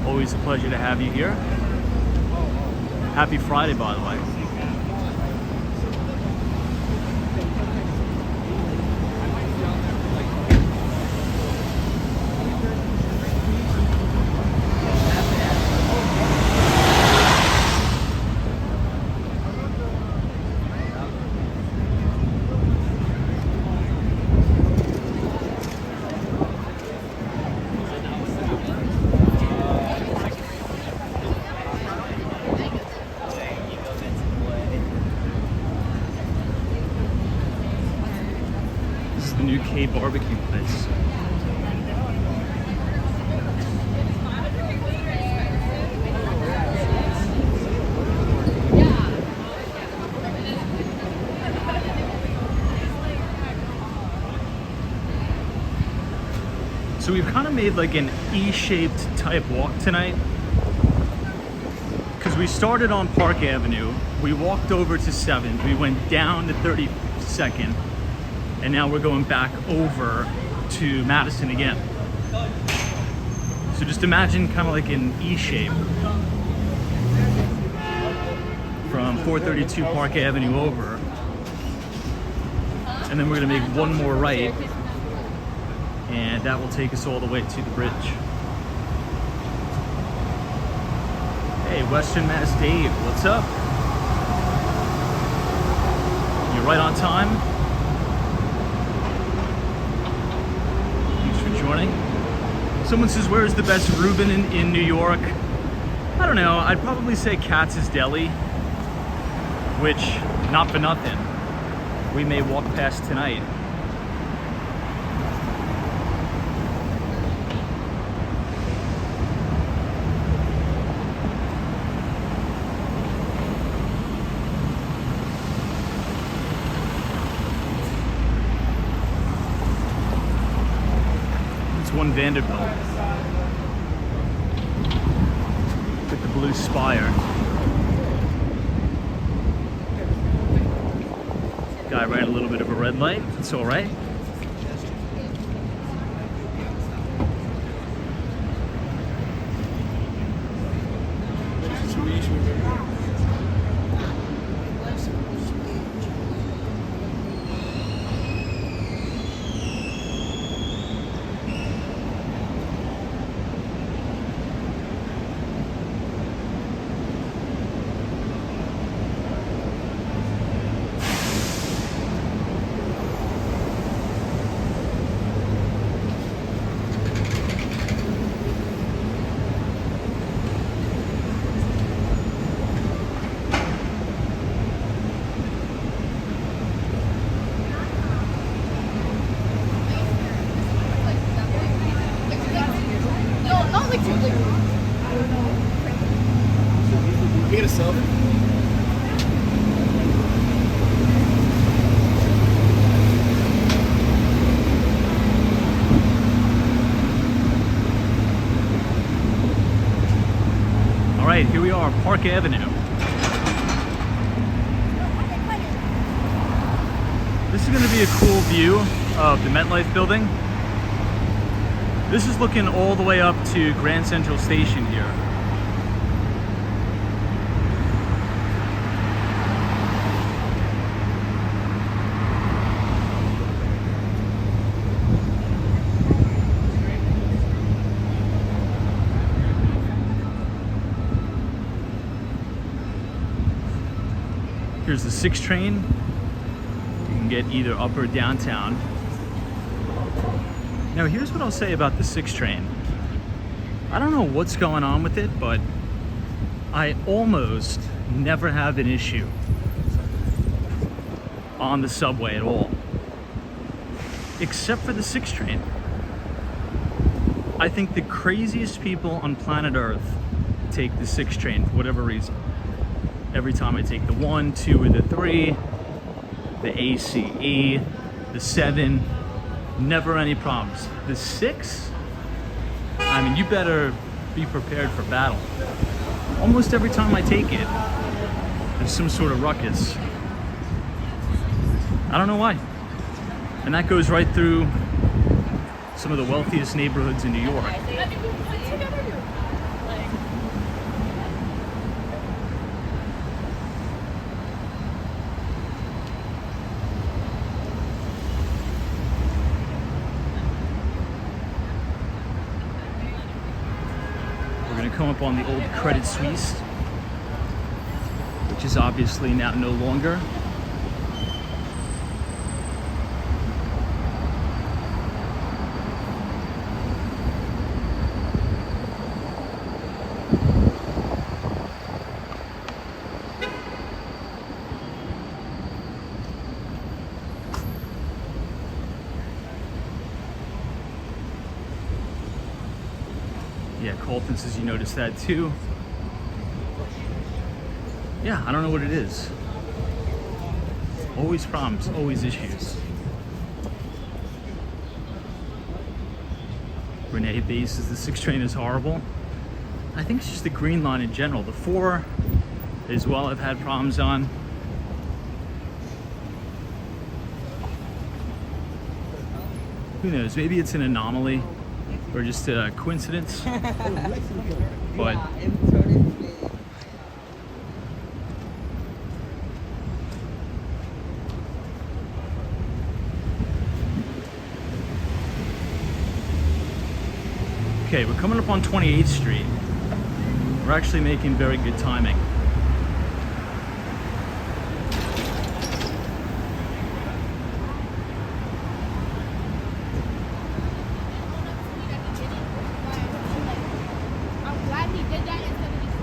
Always a pleasure to have you here. Happy Friday, by the way. The new K barbecue place. So we've kind of made like an E-shaped type walk tonight, because we started on Park Avenue, we walked over to 7th, we went down to 32nd, and now we're going back over to Madison again. So just imagine kind of like an E shape from 432 Park Avenue over. And then we're gonna make one more right, and that will take us all the way to the bridge. Hey, Western Mass Dave, what's up? You're right on time. Thanks for joining. Someone says, where's the best Reuben in New York? I don't know, I'd probably say Katz's Deli, which, not for nothing, we may walk past tonight. It's one Vanderbilt with the blue spire. Guy ran a little bit of a red light. It's all right. Get a sub. All right, here we are, Park Avenue. This is going to be a cool view of the MetLife building. This is looking all the way up to Grand Central Station here. Here's the 6 train. You can get either up or downtown. Now here's what I'll say about the 6 train. I don't know what's going on with it, but I almost never have an issue on the subway at all. Except for the 6 train. I think the craziest people on planet Earth take the 6 train for whatever reason. Every time I take the 1, 2, or the 3, the ACE, the 7, never any problems. The 6, I mean, you better be prepared for battle. Almost every time I take it, there's some sort of ruckus. I don't know why. And that goes right through some of the wealthiest neighborhoods in New York. Come up on the old Credit Suisse, which is obviously now no longer. Yeah, Colton says you noticed that too. Yeah, I don't know what it is. Always problems, always issues. Renee B says the 6 train is horrible. I think it's just the Green Line in general. The 4 as well I've had problems on. Who knows, maybe it's an anomaly or just a coincidence. But Okay, we're coming up on 28th Street. We're actually making very good timing. I'm glad he did that instead of just.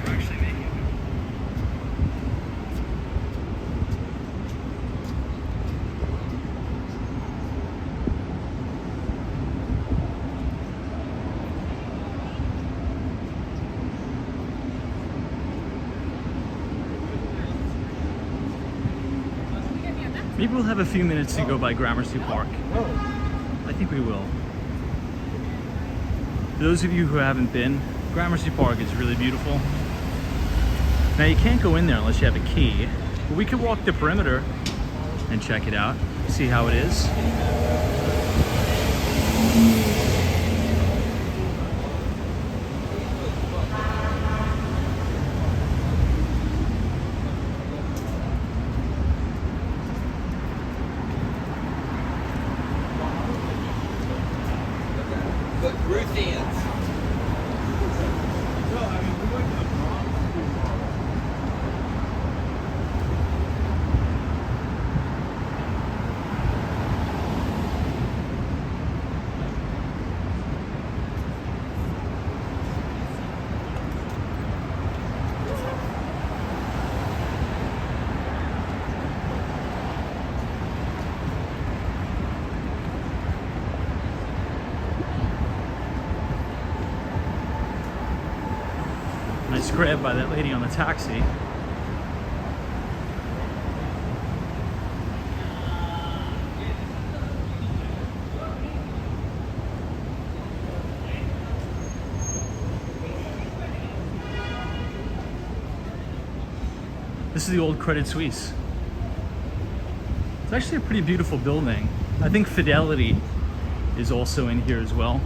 We're actually making Maybe we'll have a few minutes to go by Gramercy Park. I think we will. For those of you who haven't been, Gramercy Park is really beautiful. Now you can't go in there unless you have a key, but we could walk the perimeter and check it out, see how it is. But Ruthians. Nice grab by that lady on the taxi. This is the old Credit Suisse. It's actually a pretty beautiful building. I think Fidelity is also in here as well.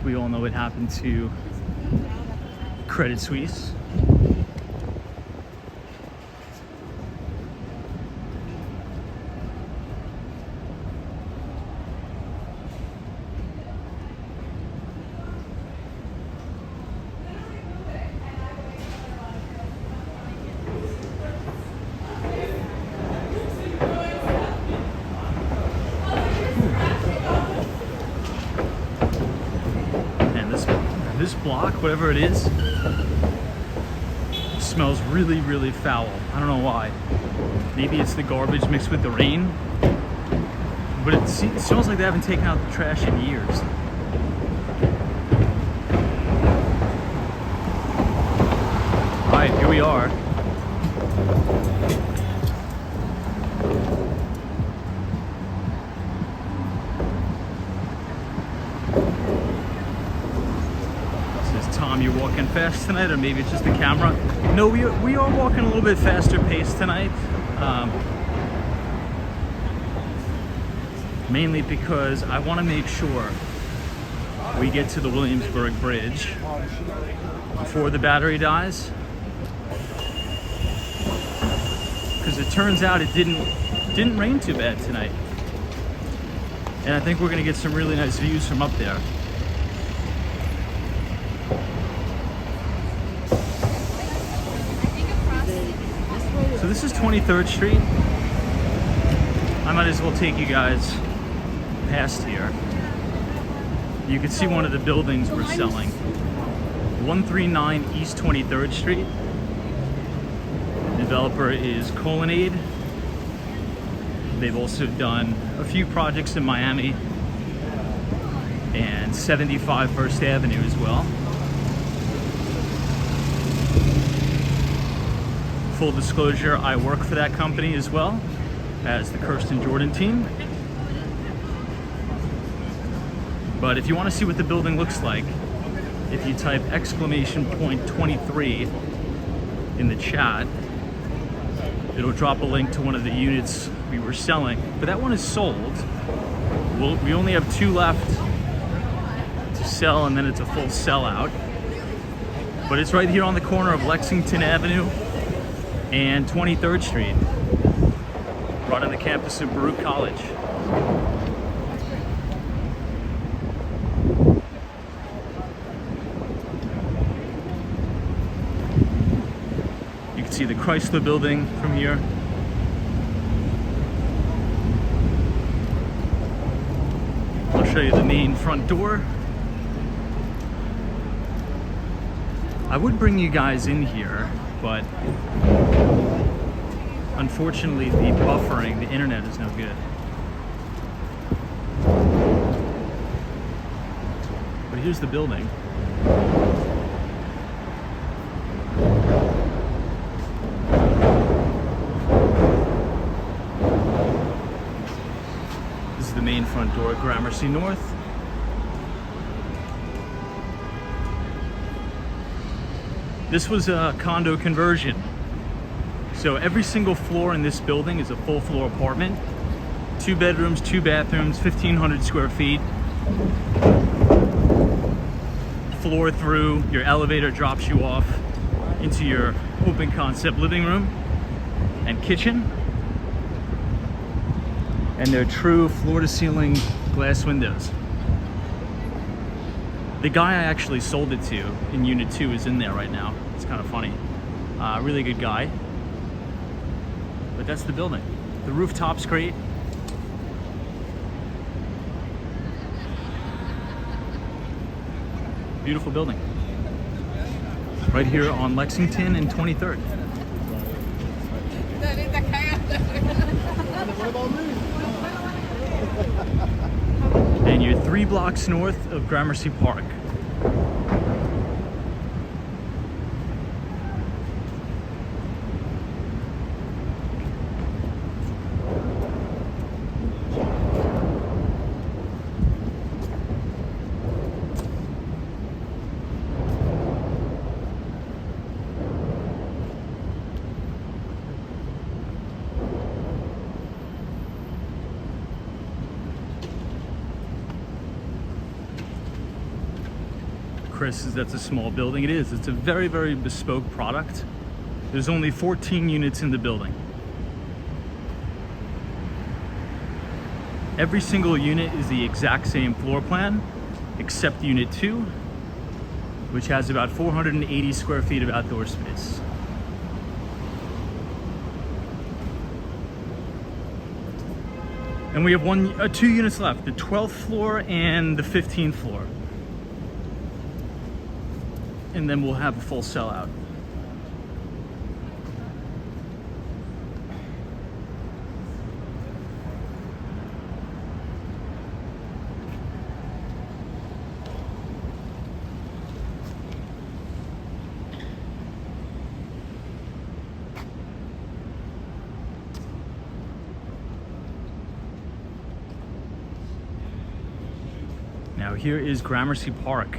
We all know what happened to Credit Suisse. This block, whatever it is, smells really, really foul. I don't know why. Maybe it's the garbage mixed with the rain, but it smells like they haven't taken out the trash in years. All right, here we are. Tom, you're walking fast tonight, or maybe it's just the camera. No, we are walking a little bit faster pace tonight. Mainly because I want to make sure we get to the Williamsburg Bridge before the battery dies. Because it turns out it didn't rain too bad tonight. And I think we're going to get some really nice views from up there. So this is 23rd Street. I might as well take you guys past here. You can see one of the buildings we're selling. 139 East 23rd Street. The developer is Colonnade. They've also done a few projects in Miami and 75 First Avenue as well. Full disclosure, I work for that company as well. as the Kirsten Jordan team. But if you want to see what the building looks like, if you type !23 in the chat, it'll drop a link to one of the units we were selling. But that one is sold. We only have 2 left to sell, and then it's a full sellout. But it's right here on the corner of Lexington Avenue and 23rd Street, right on the campus of Baruch College. You can see the Chrysler building from here. I'll show you the main front door. I would bring you guys in here, but unfortunately the buffering, the internet is no good. But here's the building. This is the main front door at Gramercy North. This was a condo conversion. So every single floor in this building is a full floor apartment. 2 bedrooms, 2 bathrooms, 1,500 square feet. Floor through, your elevator drops you off into your open concept living room and kitchen. And they're true floor to ceiling glass windows. The guy I actually sold it to in Unit 2 is in there right now. It's kind of funny. Really good guy. But that's the building. The rooftop's great. Beautiful building. Right here on Lexington and 23rd. And you're 3 blocks north of Gramercy Park. Chris says that's a small building. It is. It's a very, very bespoke product. There's only 14 units in the building. Every single unit is the exact same floor plan, except Unit 2, which has about 480 square feet of outdoor space. And we have 2 units left, the 12th floor and the 15th floor. And then we'll have a full sellout. Now here is Gramercy Park.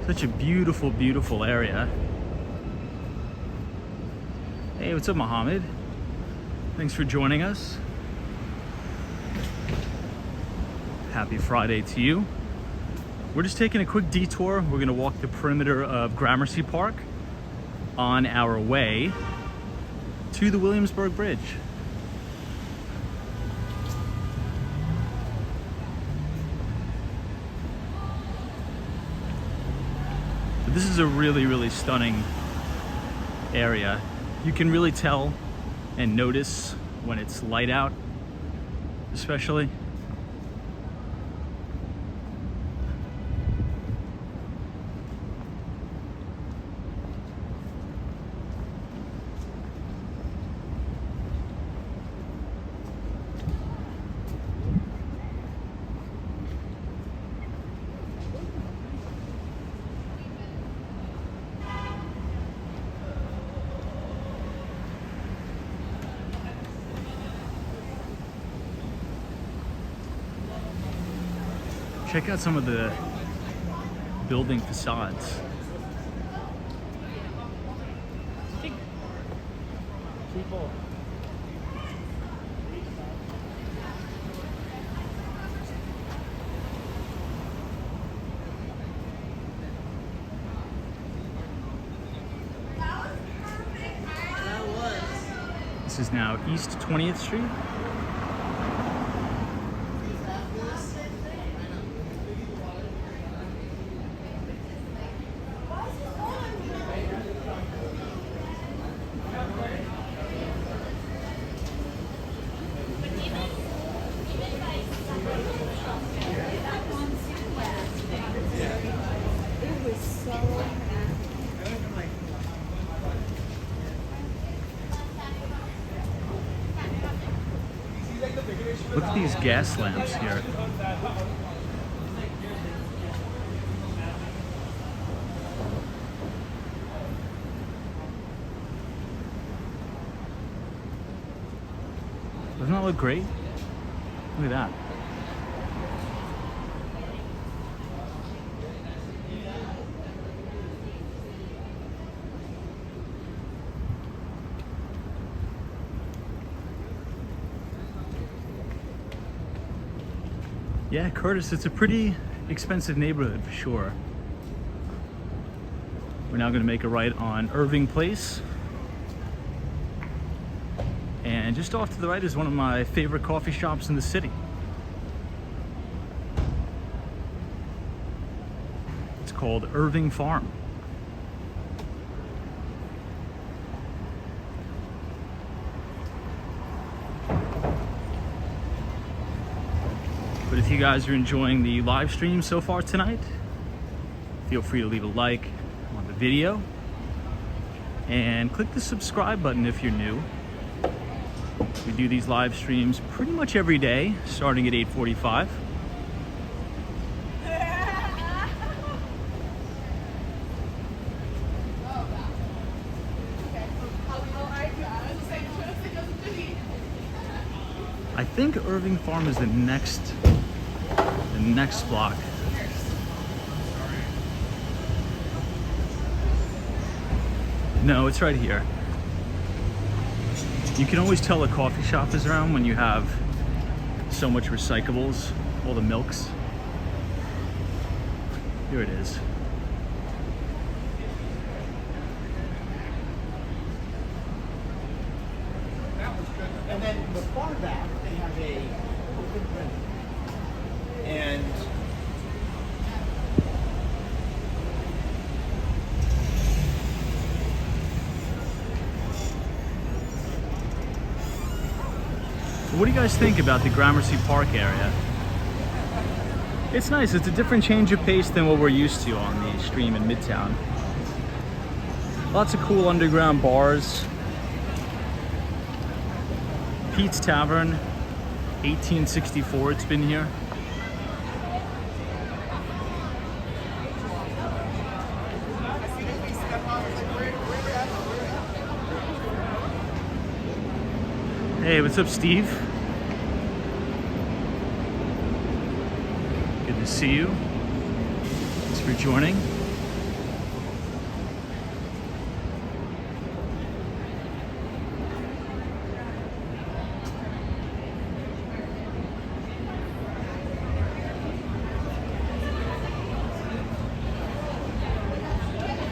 Such a beautiful, beautiful area. Hey, what's up, Mohammed? Thanks for joining us. Happy Friday to you. We're just taking a quick detour. We're gonna walk the perimeter of Gramercy Park on our way to the Williamsburg Bridge. This is a really, really stunning area. You can really tell and notice when it's light out, especially. Check out some of the building facades. People. This is now East 20th Street. Look at these gas lamps here. Doesn't that look great? Look at that. Yeah, Curtis, it's a pretty expensive neighborhood for sure. We're now gonna make a right on Irving Place. And just off to the right is one of my favorite coffee shops in the city. It's called Irving Farm. But if you guys are enjoying the live stream so far tonight, feel free to leave a like on the video and click the subscribe button if you're new. We do these live streams pretty much every day, starting at 8:45. I think Irving Farm is the next block. No, it's right here. You can always tell a coffee shop is around when you have so much recyclables, all the milks. Here it is. And then the far back, they have a open window. And what do you guys think about the Gramercy Park area? It's nice. It's a different change of pace than what we're used to on the stream in Midtown. Lots of cool underground bars. Pete's Tavern, 1864 it's been here. Hey, what's up, Steve? Good to see you. Thanks for joining.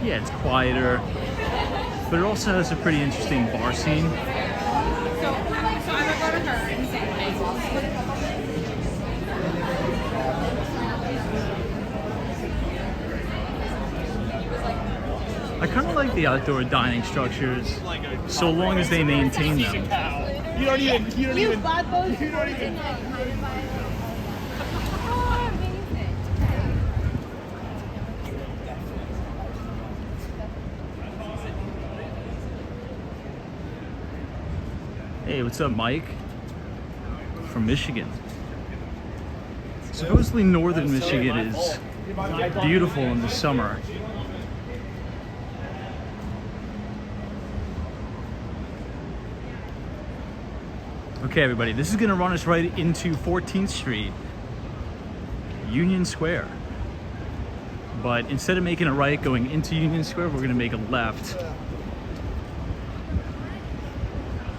Yeah, it's quieter, but it also has a pretty interesting bar scene. I kind of like the outdoor dining structures, so long as they maintain them. you don't even. You bought those you don't even. Oh, amazing. Hey, what's up, Mike? From Michigan. Supposedly northern Michigan is beautiful in the summer. Okay, everybody, this is gonna run us right into 14th Street. Union Square. But instead of making a right going into Union Square, we're gonna make a left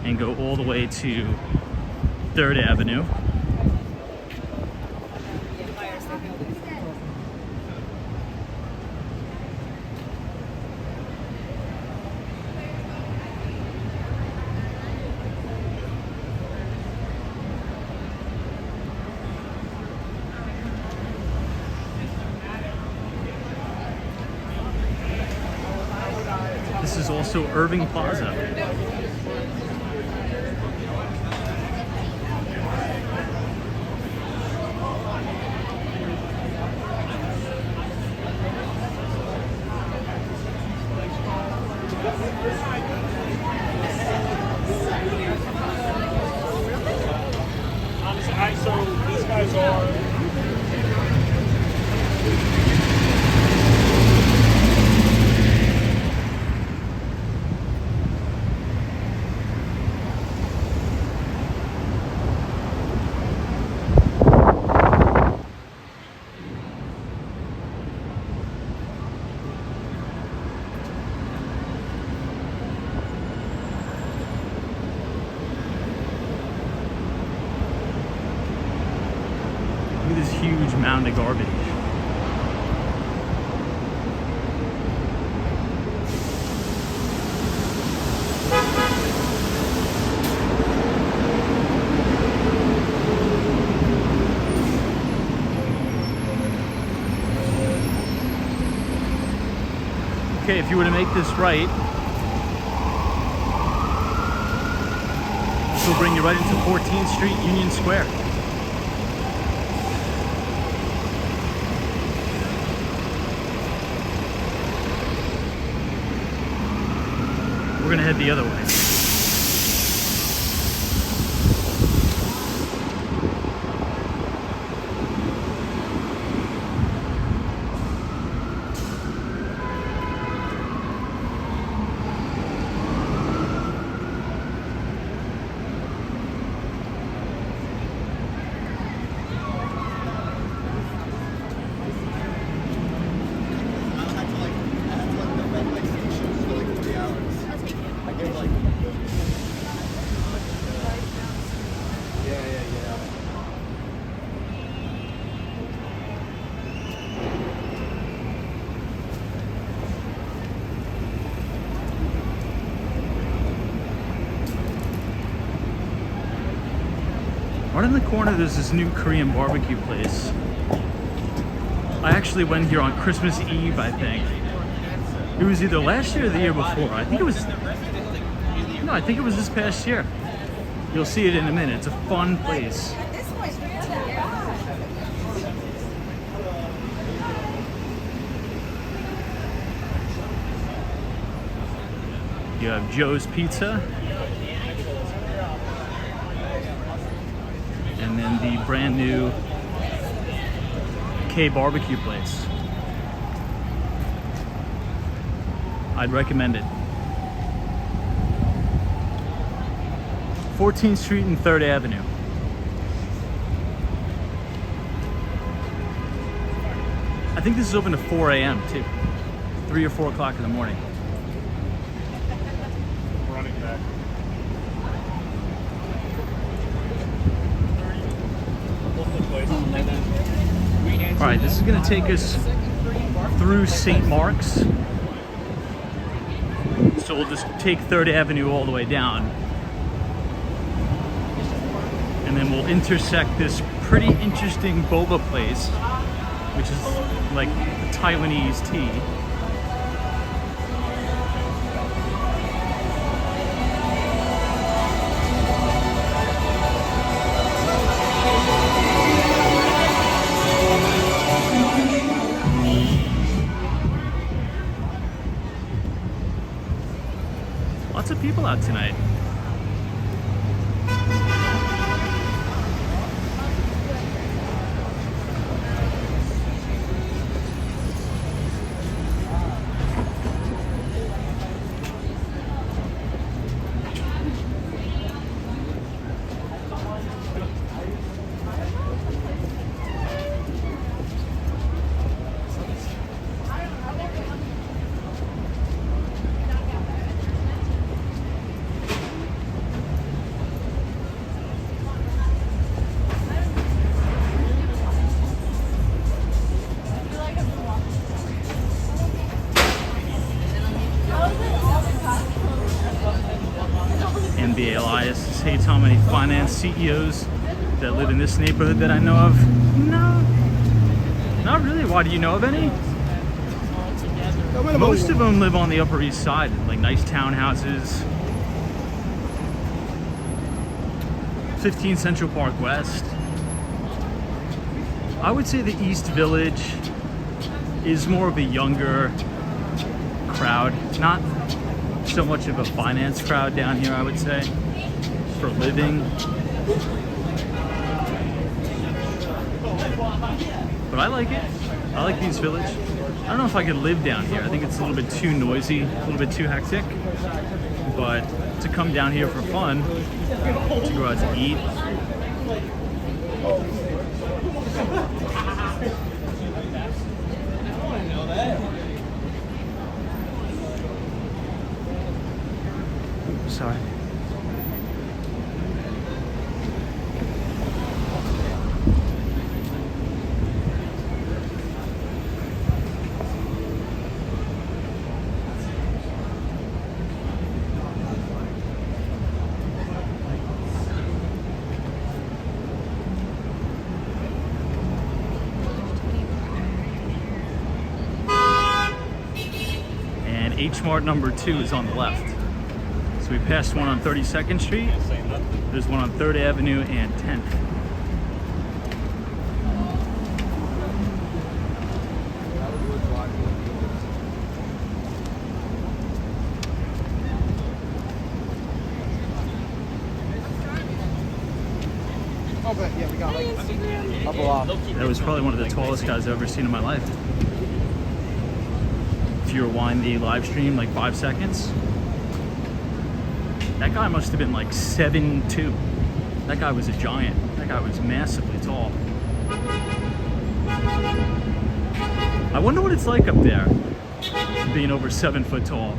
and go all the way to 3rd Avenue. This is also Irving Plaza. So these guys are. Look at this huge mound of garbage. Okay, if you were to make this right, this will bring you right into 14th Street, Union Square. We're gonna head the other way. Right in the corner, there's this new Korean barbecue place. I actually went here on Christmas Eve, I think. It was either last year or the year before. I think it was this past year. You'll see it in a minute. It's a fun place. You have Joe's Pizza. And then the brand new K barbecue place. I'd recommend it. 14th Street and 3rd Avenue. I think this is open to 4 a.m. too. 3 or 4 o'clock in the morning. Running back. All right, this is gonna take us through St. Mark's. So we'll just take 3rd Avenue all the way down. And then we'll intersect this pretty interesting boba place, which is like Taiwanese tea. Lots of people out tonight. say how many finance CEOs that live in this neighborhood that I know of? No, not really. Why, do you know of any? Most of them live on the Upper East Side, like nice townhouses. 15 Central Park West. I would say the East Village is more of a younger crowd, not so much of a finance crowd down here, I would say, for living. But I like it. I like the East Village. I don't know if I could live down here. I think it's a little bit too noisy, a little bit too hectic. But to come down here for fun, to go out to eat. Sorry. And H Mart number 2 is on the left. So we passed one on 32nd Street. There's one on 3rd Avenue and 10th. Oh, but yeah, we got like a block. That was probably one of the tallest guys I've ever seen in my life. If you rewind the live stream like 5 seconds, that guy must have been like 7'2". That guy was a giant. That guy was massively tall. I wonder what it's like up there, being over 7 foot tall.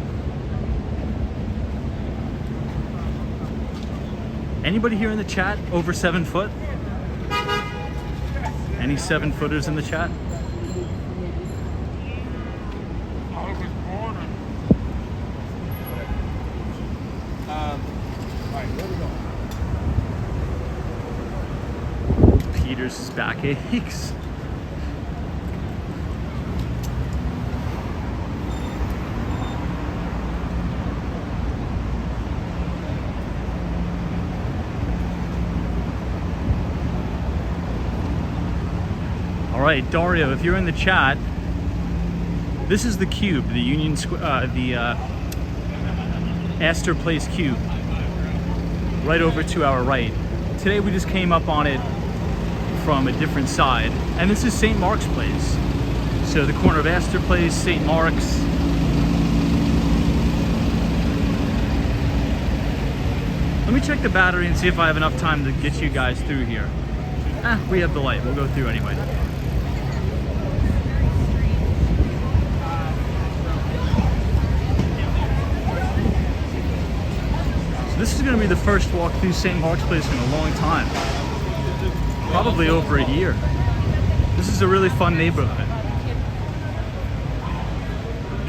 Anybody here in the chat over 7 foot? Any 7-footers in the chat? Peter's back aches. All right, Dario, if you're in the chat, this is the Cube, the Union Square, the Astor Place Cube, right over to our right. Today we just came up on it from a different side, and this is St. Mark's Place. So the corner of Astor Place, St. Mark's. Let me check the battery and see if I have enough time to get you guys through here. We have the light, we'll go through anyway. So this is gonna be the first walk through St. Mark's Place in a long time. Probably over a year. This is a really fun neighborhood.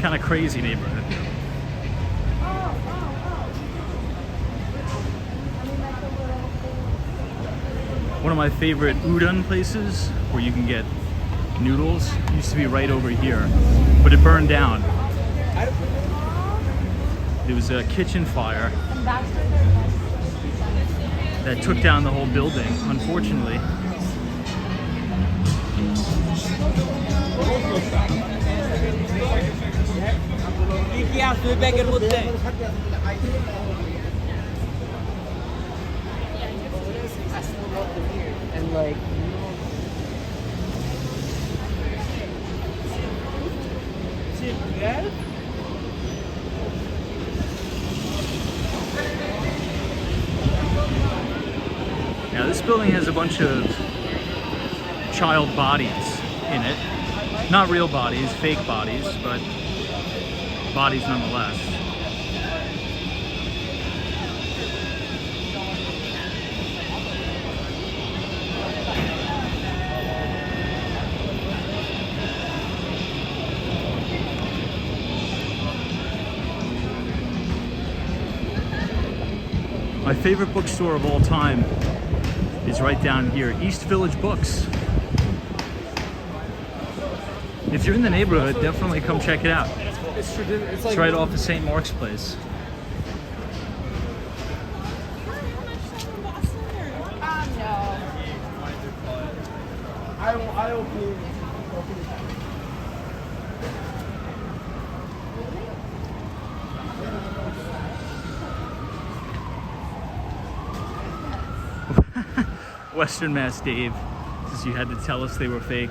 Kind of crazy neighborhood. One of my favorite udon places where you can get noodles used to be right over here, but it burned down. There was a kitchen fire that took down the whole building, unfortunately. And like, Now this building has a bunch of child bodies in it. Not real bodies, fake bodies, but bodies nonetheless. My favorite bookstore of all time is right down here, East Village Books. If you're in the neighborhood, definitely come check it out. It's right off of St. Mark's Place. No. I open. Western Mass Dave, since you had to tell us they were fake.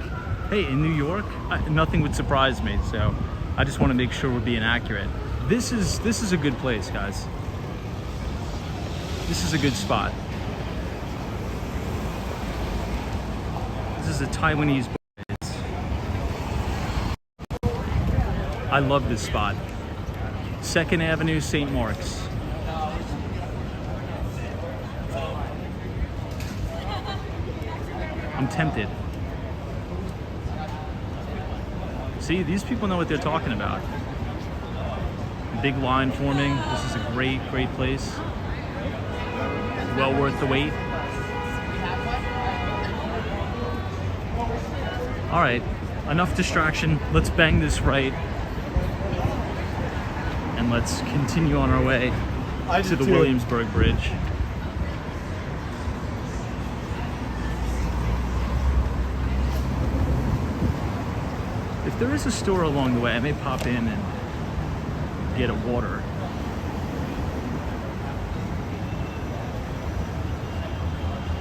Hey, in New York, nothing would surprise me, so I just want to make sure we're being accurate. This is a good place, guys. This is a good spot. This is a Taiwanese place. I love this spot. 2nd Avenue, St. Mark's. I'm tempted. See, these people know what they're talking about. Big line forming. This is a great place. Well worth the wait. All right, enough distraction. Let's bang this right. And let's continue on our way to the Williamsburg Bridge. If there is a store along the way, I may pop in and get a water.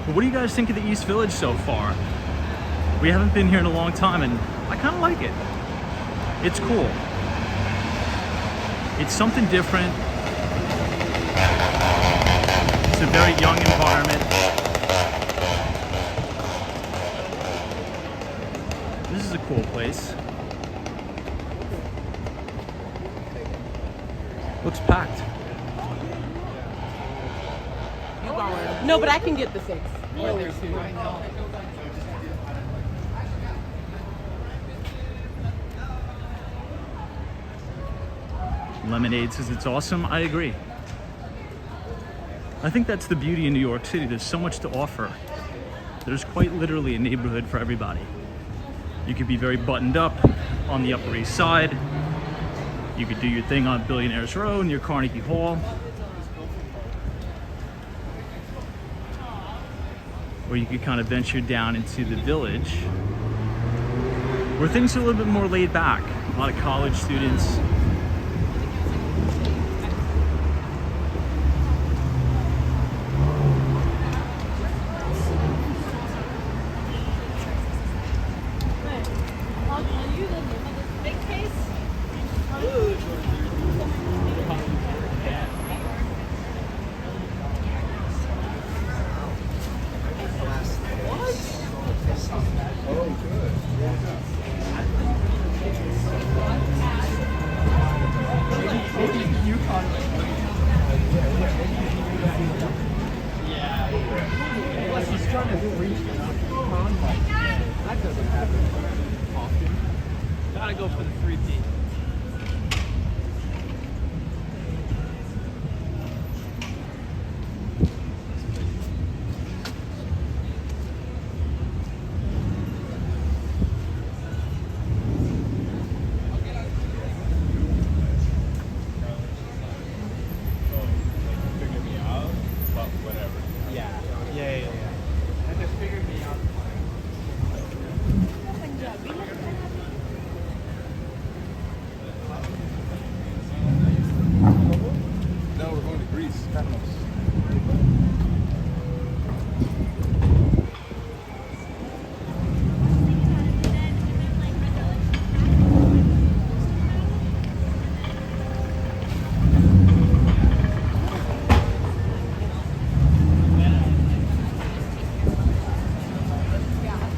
But what do you guys think of the East Village so far? We haven't been here in a long time and I kind of like it. It's cool. It's something different. It's a very young environment. This is a cool place. Looks packed. No, but I can get the 6. Or there's 2. Lemonade says it's awesome. I agree. I think that's the beauty in New York City. There's so much to offer. There's quite literally a neighborhood for everybody. You could be very buttoned up on the Upper East Side. You could do your thing on Billionaires Row near Carnegie Hall. Or you could kind of venture down into the Village, where things are a little bit more laid back. A lot of college students. Gotta go for the 3P.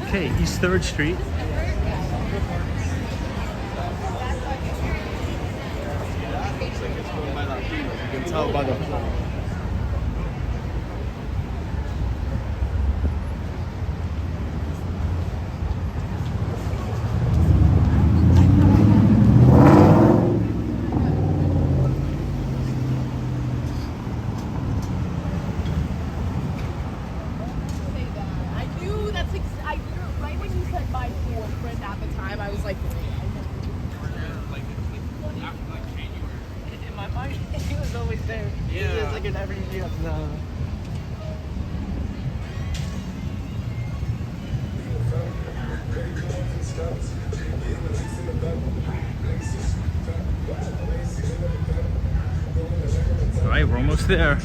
Okay, East 3rd Street. You can tell by the there. Yeah. It's like an every no. All right, we're almost there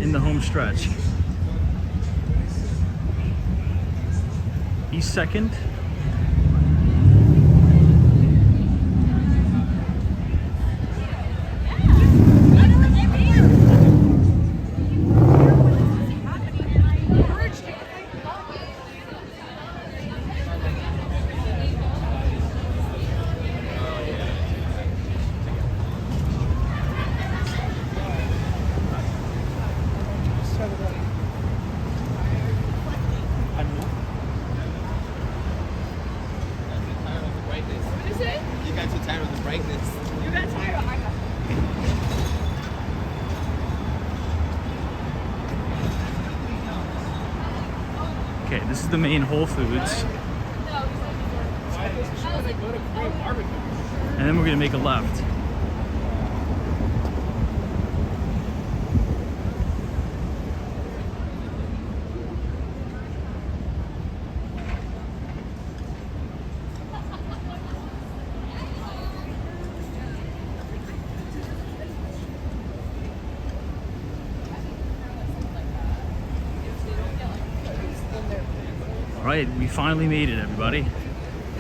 in the home stretch. East 2nd. What is it? You got too tired of the brightness. You got tired of Okay, this is the main Whole Foods. And then we're gonna make a left. All right, we finally made it, everybody.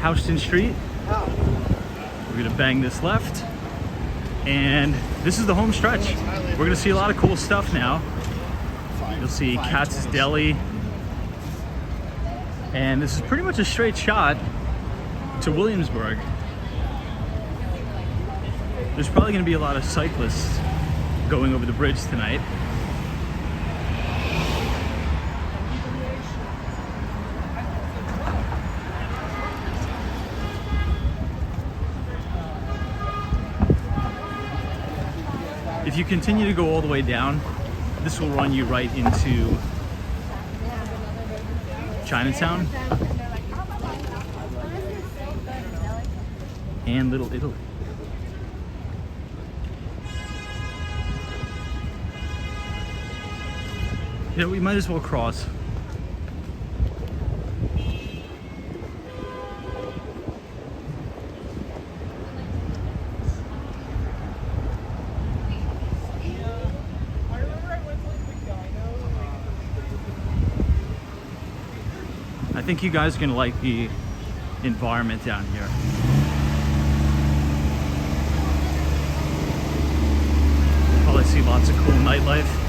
Houston Street. We're gonna bang this left. And this is the home stretch. We're gonna see a lot of cool stuff now. You'll see Katz's Deli. And this is pretty much a straight shot to Williamsburg. There's probably gonna be a lot of cyclists going over the bridge tonight. If you continue to go all the way down, this will run you right into Chinatown and Little Italy. You know, we might as well cross. I think you guys are gonna like the environment down here. Probably see lots of cool nightlife.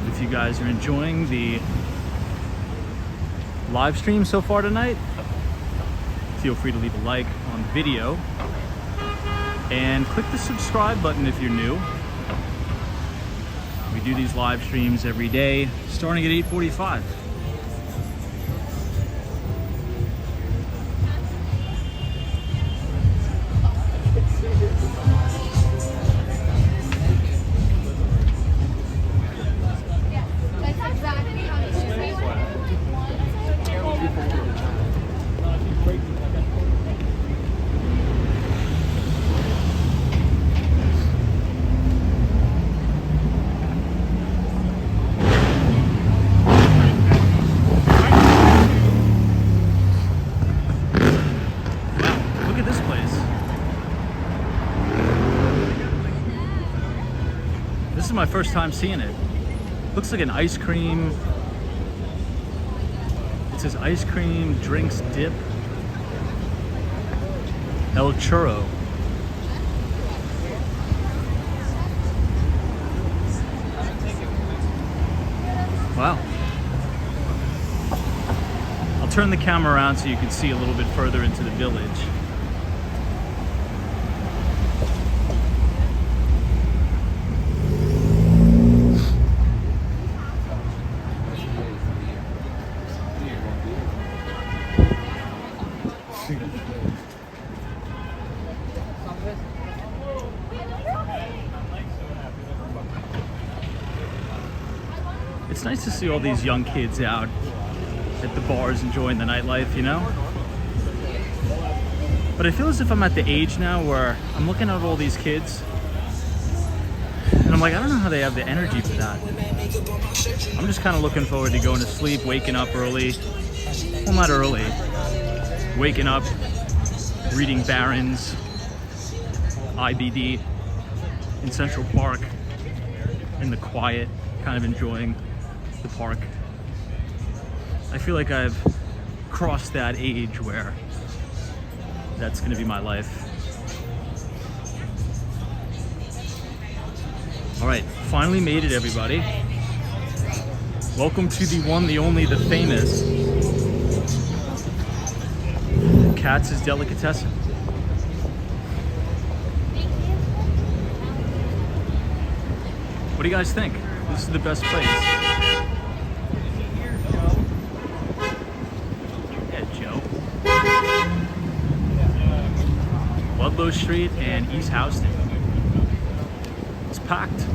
If you guys are enjoying the live stream so far tonight, feel free to leave a like on the video and click the subscribe button if you're new. We do these live streams every day starting at 8:45. This is my first time seeing it. Looks like an ice cream. It says ice cream, drinks, dip. El Churro. Wow. I'll turn the camera around so you can see a little bit further into the village. It's nice to see all these young kids out at the bars enjoying the nightlife, you know? But I feel as if I'm at the age now where I'm looking at all these kids and I'm like, I don't know how they have the energy for that. I'm just kind of looking forward to going to sleep, waking up early. Well, not early. Waking up, reading Barron's, IBD in Central Park, in the quiet, kind of enjoying the park. I feel like I've crossed that age where that's gonna be my life. All right, finally made it, everybody. Welcome to the one, the only, the famous Katz's Delicatessen. What do you guys think? This is the best place. Yeah, Joe. Ludlow Street and East Houston. It's packed.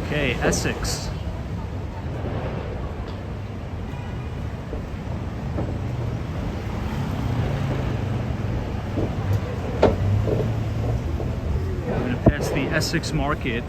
Okay, Essex. I'm gonna pass the Essex Market.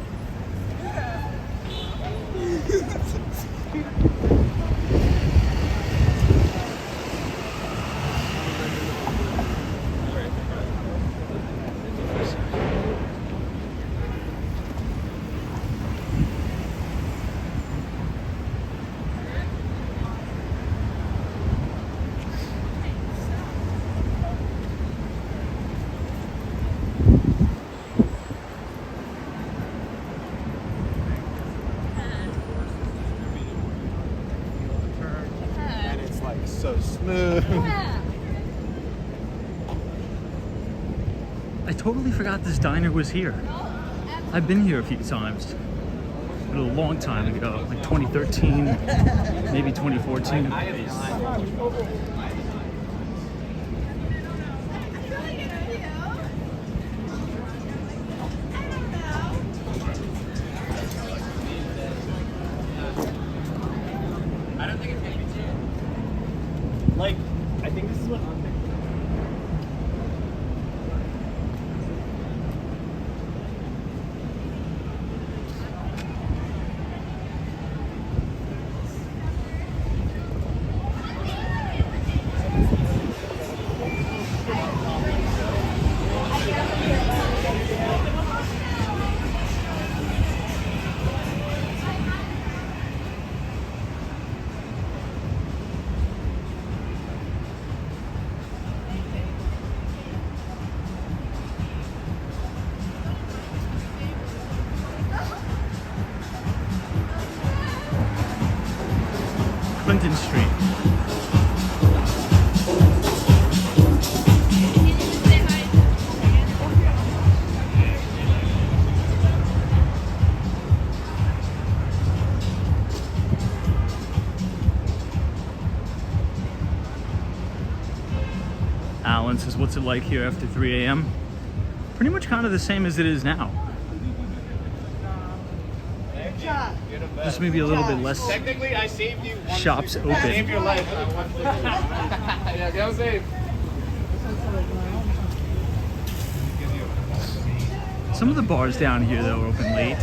And it's like so smooth. I totally forgot this diner was here. I've been here a few times. But a long time ago, like 2013, maybe 2014. Like, I think this is what I'm thinking. Clinton Street. Alan says, what's it like here after 3 a.m.? Pretty much kind of the same as it is now. Just maybe a little bit less Technically, I saved you one shops sleeper. I saved open. your life. Yeah, get safe. Some of the bars down here though are open late.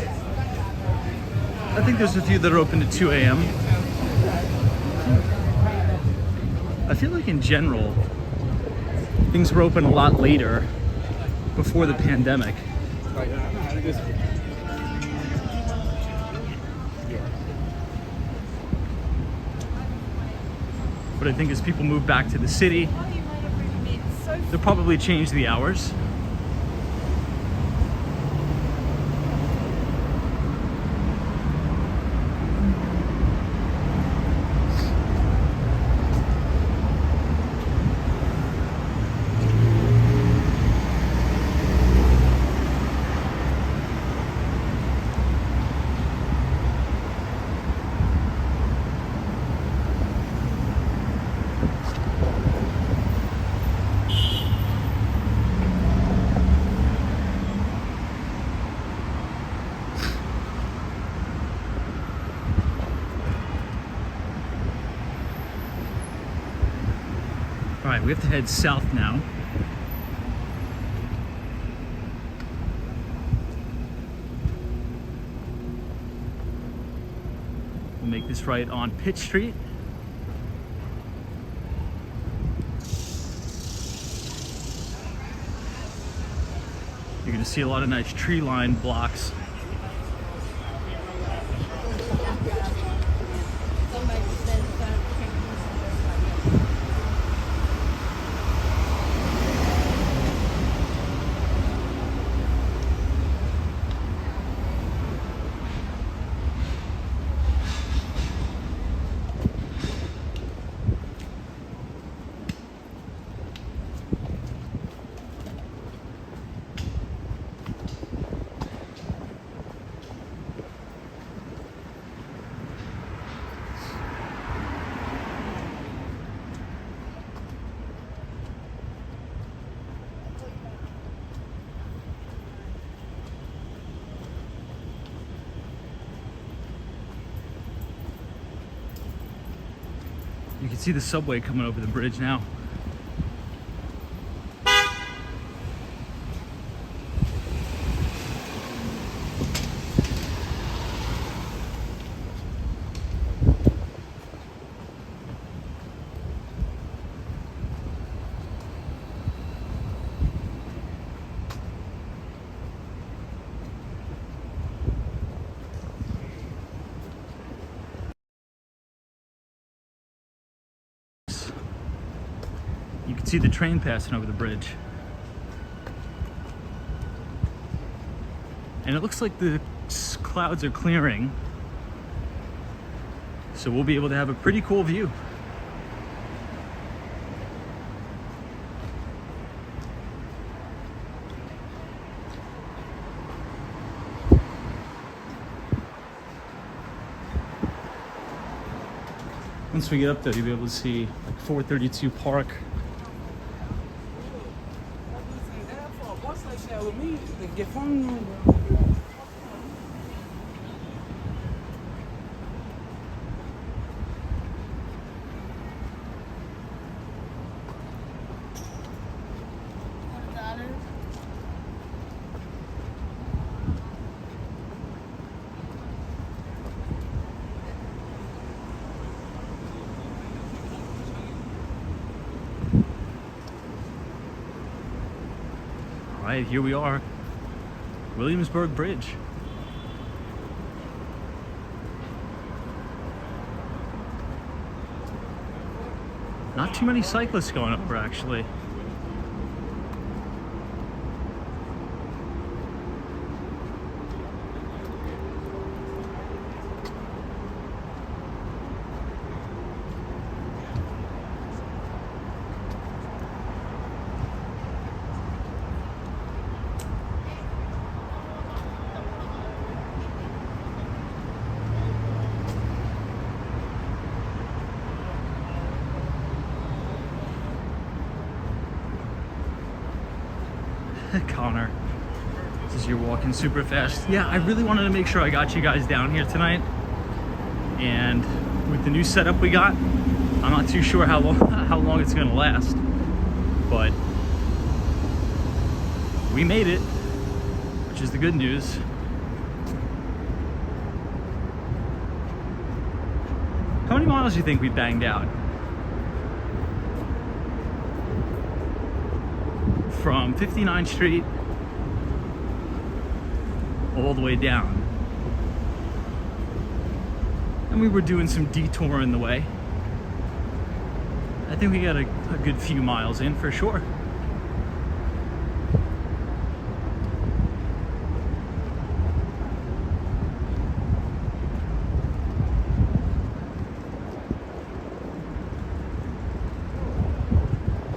I think there's a few that are open to 2 a.m. I feel like in general, things were open a lot later before the pandemic. But I think as people move back to the city, they'll probably change the hours. All right, we have to head south now. We'll make this right on Pitt Street. You're gonna see a lot of nice tree-lined blocks. You can see the subway coming over the bridge now. You can see the train passing over the bridge. And it looks like the clouds are clearing, so we'll be able to have a pretty cool view. Once we get up there, you'll be able to see like 432 Park. All right, here we are, Williamsburg Bridge. Not too many cyclists going over, actually. Connor, this is you're walking super fast. Yeah, I really wanted to make sure I got you guys down here tonight. And with the new setup we got, I'm not too sure how long it's gonna last. But we made it, which is the good news. How many miles do you think we banged out? From 59th Street all the way down. And we were doing some detour in the way. I think we got a good few miles in for sure.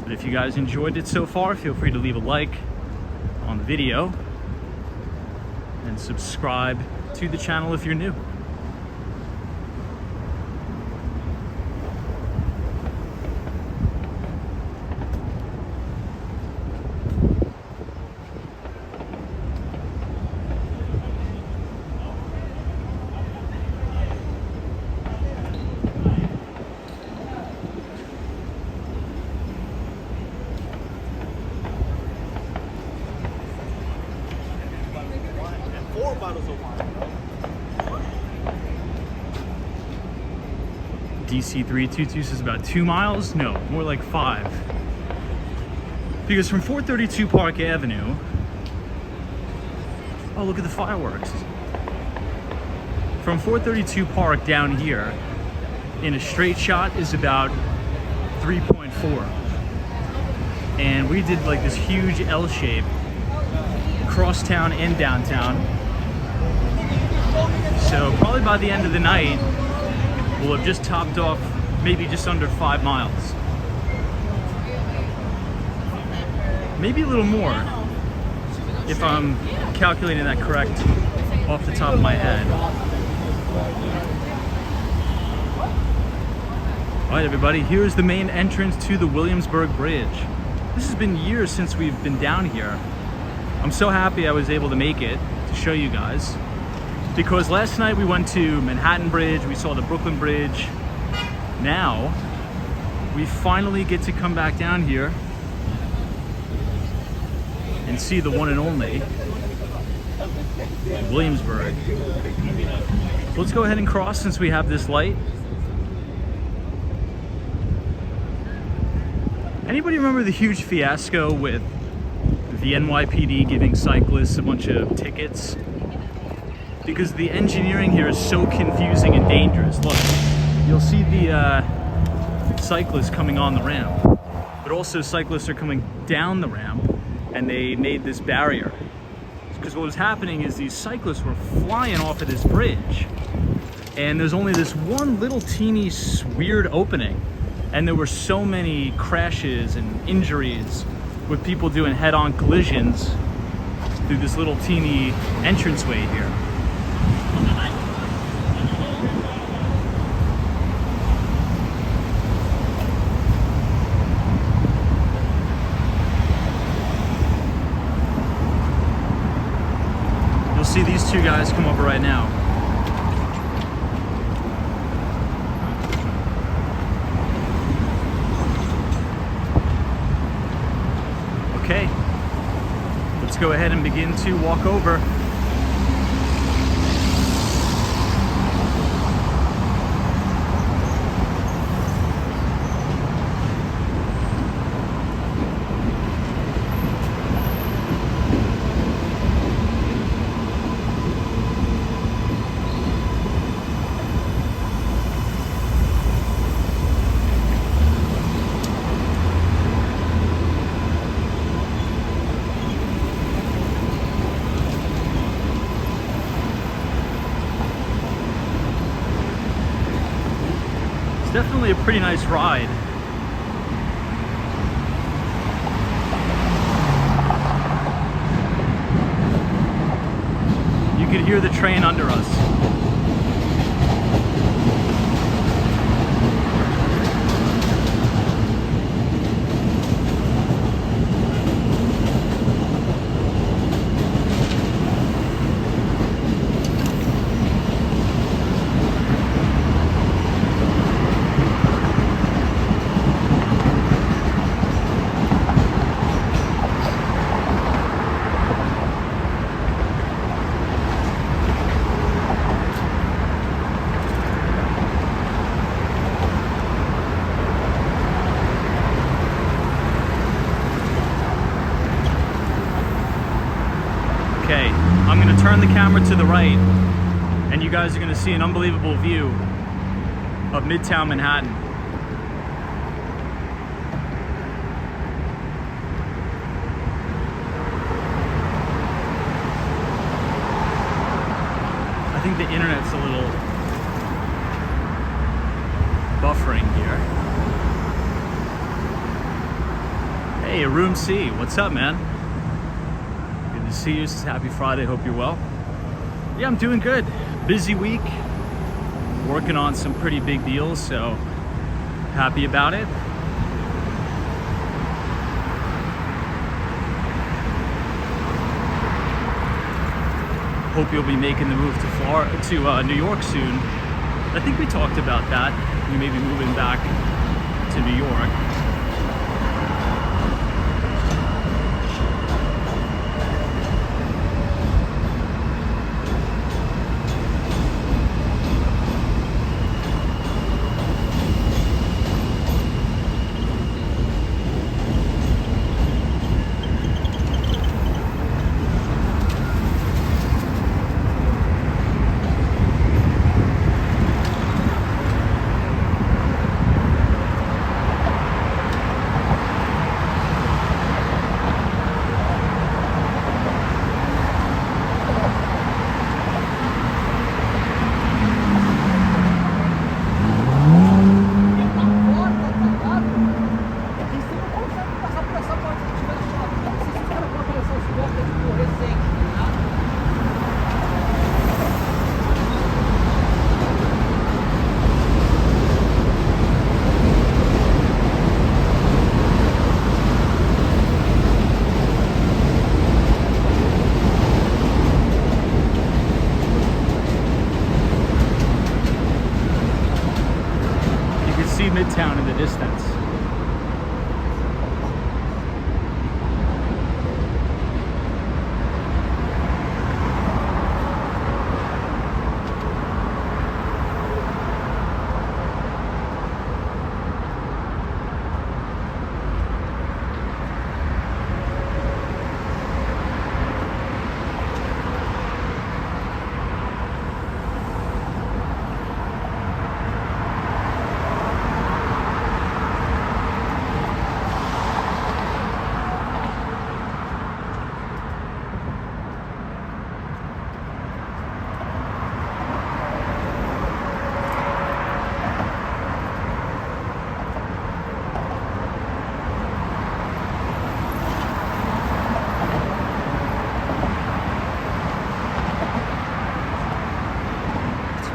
But if you guys enjoyed it so far, feel free to leave a like on the video and subscribe to the channel if you're new. And 4 bottles of wine. DC 322 says about 2 miles? No, more like 5. Because from 432 Park Avenue, oh, look at the fireworks. From 432 Park down here, in a straight shot is about 3.4. And we did like this huge L shape, across town and downtown. So probably by the end of the night, we'll have just topped off maybe just under 5 miles. Maybe a little more, if I'm calculating that correct off the top of my head. All right, everybody, here's the main entrance to the Williamsburg Bridge. This has been years since we've been down here. I'm so happy I was able to make it to show you guys, because last night we went to Manhattan Bridge, we saw the Brooklyn Bridge. Now, we finally get to come back down here and see the one and only Williamsburg. So let's go ahead and cross since we have this light. Anybody remember the huge fiasco with the NYPD giving cyclists a bunch of tickets? Because the engineering here is so confusing and dangerous. Look, you'll see the cyclists coming on the ramp, but also cyclists are coming down the ramp, and they made this barrier. Because what was happening is these cyclists were flying off of this bridge, and there's only this one little teeny weird opening, and there were so many crashes and injuries with people doing head-on collisions through this little teeny entranceway here. You'll see these two guys come over right now. Okay, let's go ahead and begin to walk over. It's definitely a pretty nice ride. You could hear the train under us. I'm gonna turn the camera to the right and you guys are gonna see an unbelievable view of Midtown Manhattan. I think the internet's a little buffering here. Hey, Room C, what's up, man? Good to see you. It's Happy Friday. Hope you're well. Yeah, I'm doing good. Busy week. Working on some pretty big deals, so happy about it. Hope you'll be making the move to New York soon. I think we talked about that. We may be moving back to New York. Midtown in the distance.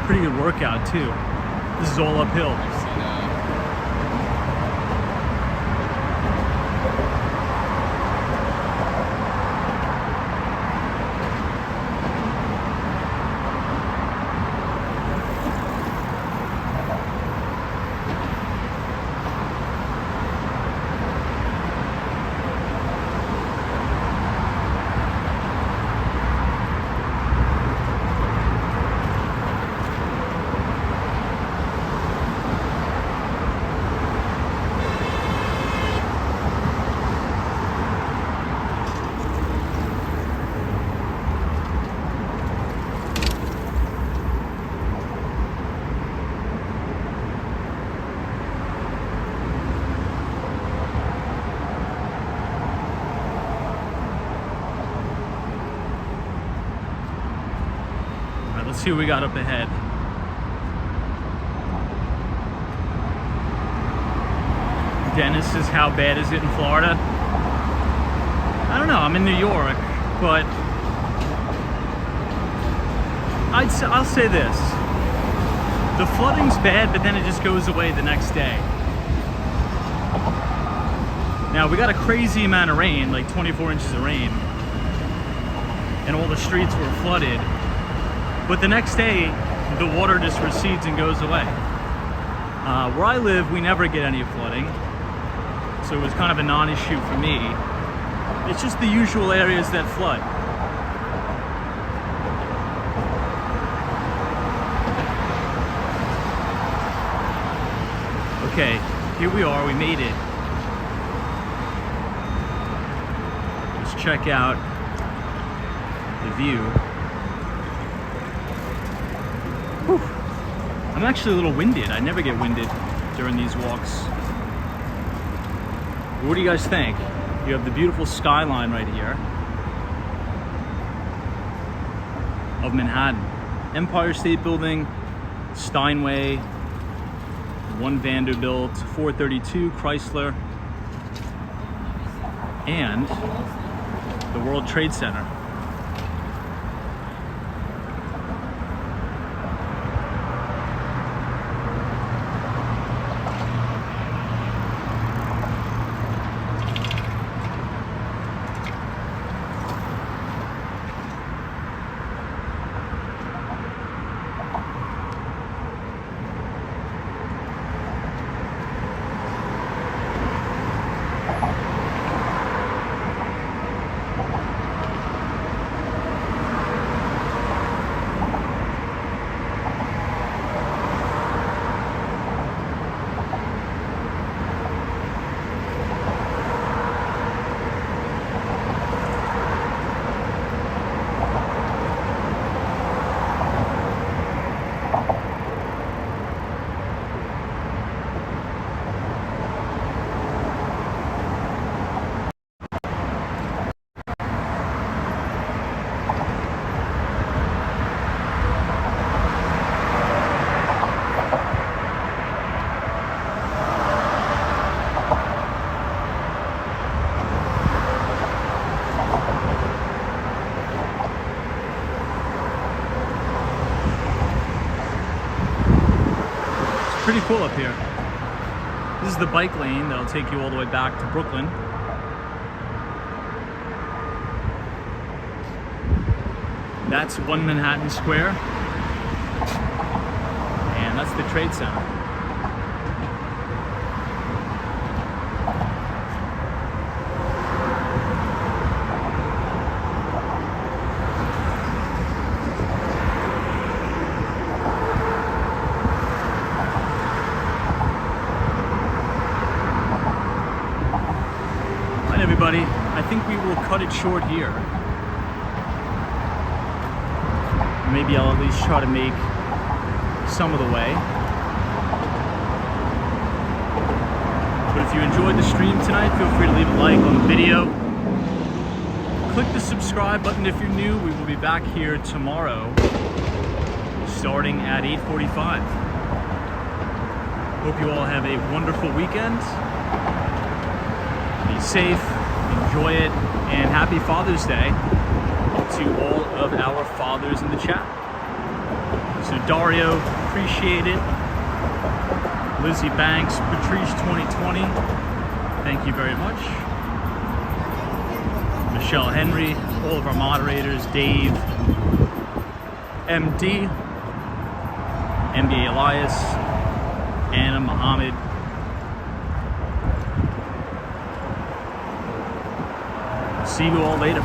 Pretty good workout too. This is all uphill. Let's see what we got up ahead. Dennis says, how bad is it in Florida? I don't know, I'm in New York, but I'll say this. The flooding's bad, but then it just goes away the next day. Now, we got a crazy amount of rain, like 24 inches of rain, and all the streets were flooded. But the next day, the water just recedes and goes away. Where I live, we never get any flooding, so it was kind of a non-issue for me. It's just the usual areas that flood. Okay, here we are, we made it. Let's check out the view. Whew. I'm actually a little winded. I never get winded during these walks. What do you guys think? You have the beautiful skyline right here of Manhattan. Empire State Building, Steinway, 1 Vanderbilt, 432 Chrysler, and the World Trade Center. Pretty cool up here. This is the bike lane that'll take you all the way back to Brooklyn. That's 1 Manhattan Square. And that's the Trade Center. Everybody, I think we will cut it short here. Maybe I'll at least try to make some of the way. But if you enjoyed the stream tonight, feel free to leave a like on the video. Click the subscribe button if you're new. We will be back here tomorrow starting at 8:45. Hope you all have a wonderful weekend. Be safe, enjoy it, and happy Father's Day to all of our fathers in the chat. So Dario, appreciate it. Lizzie Banks, Patrice 2020, thank you very much. Michelle Henry, all of our moderators, Dave, MD, MBA Elias, Anna Muhammad. See you all later.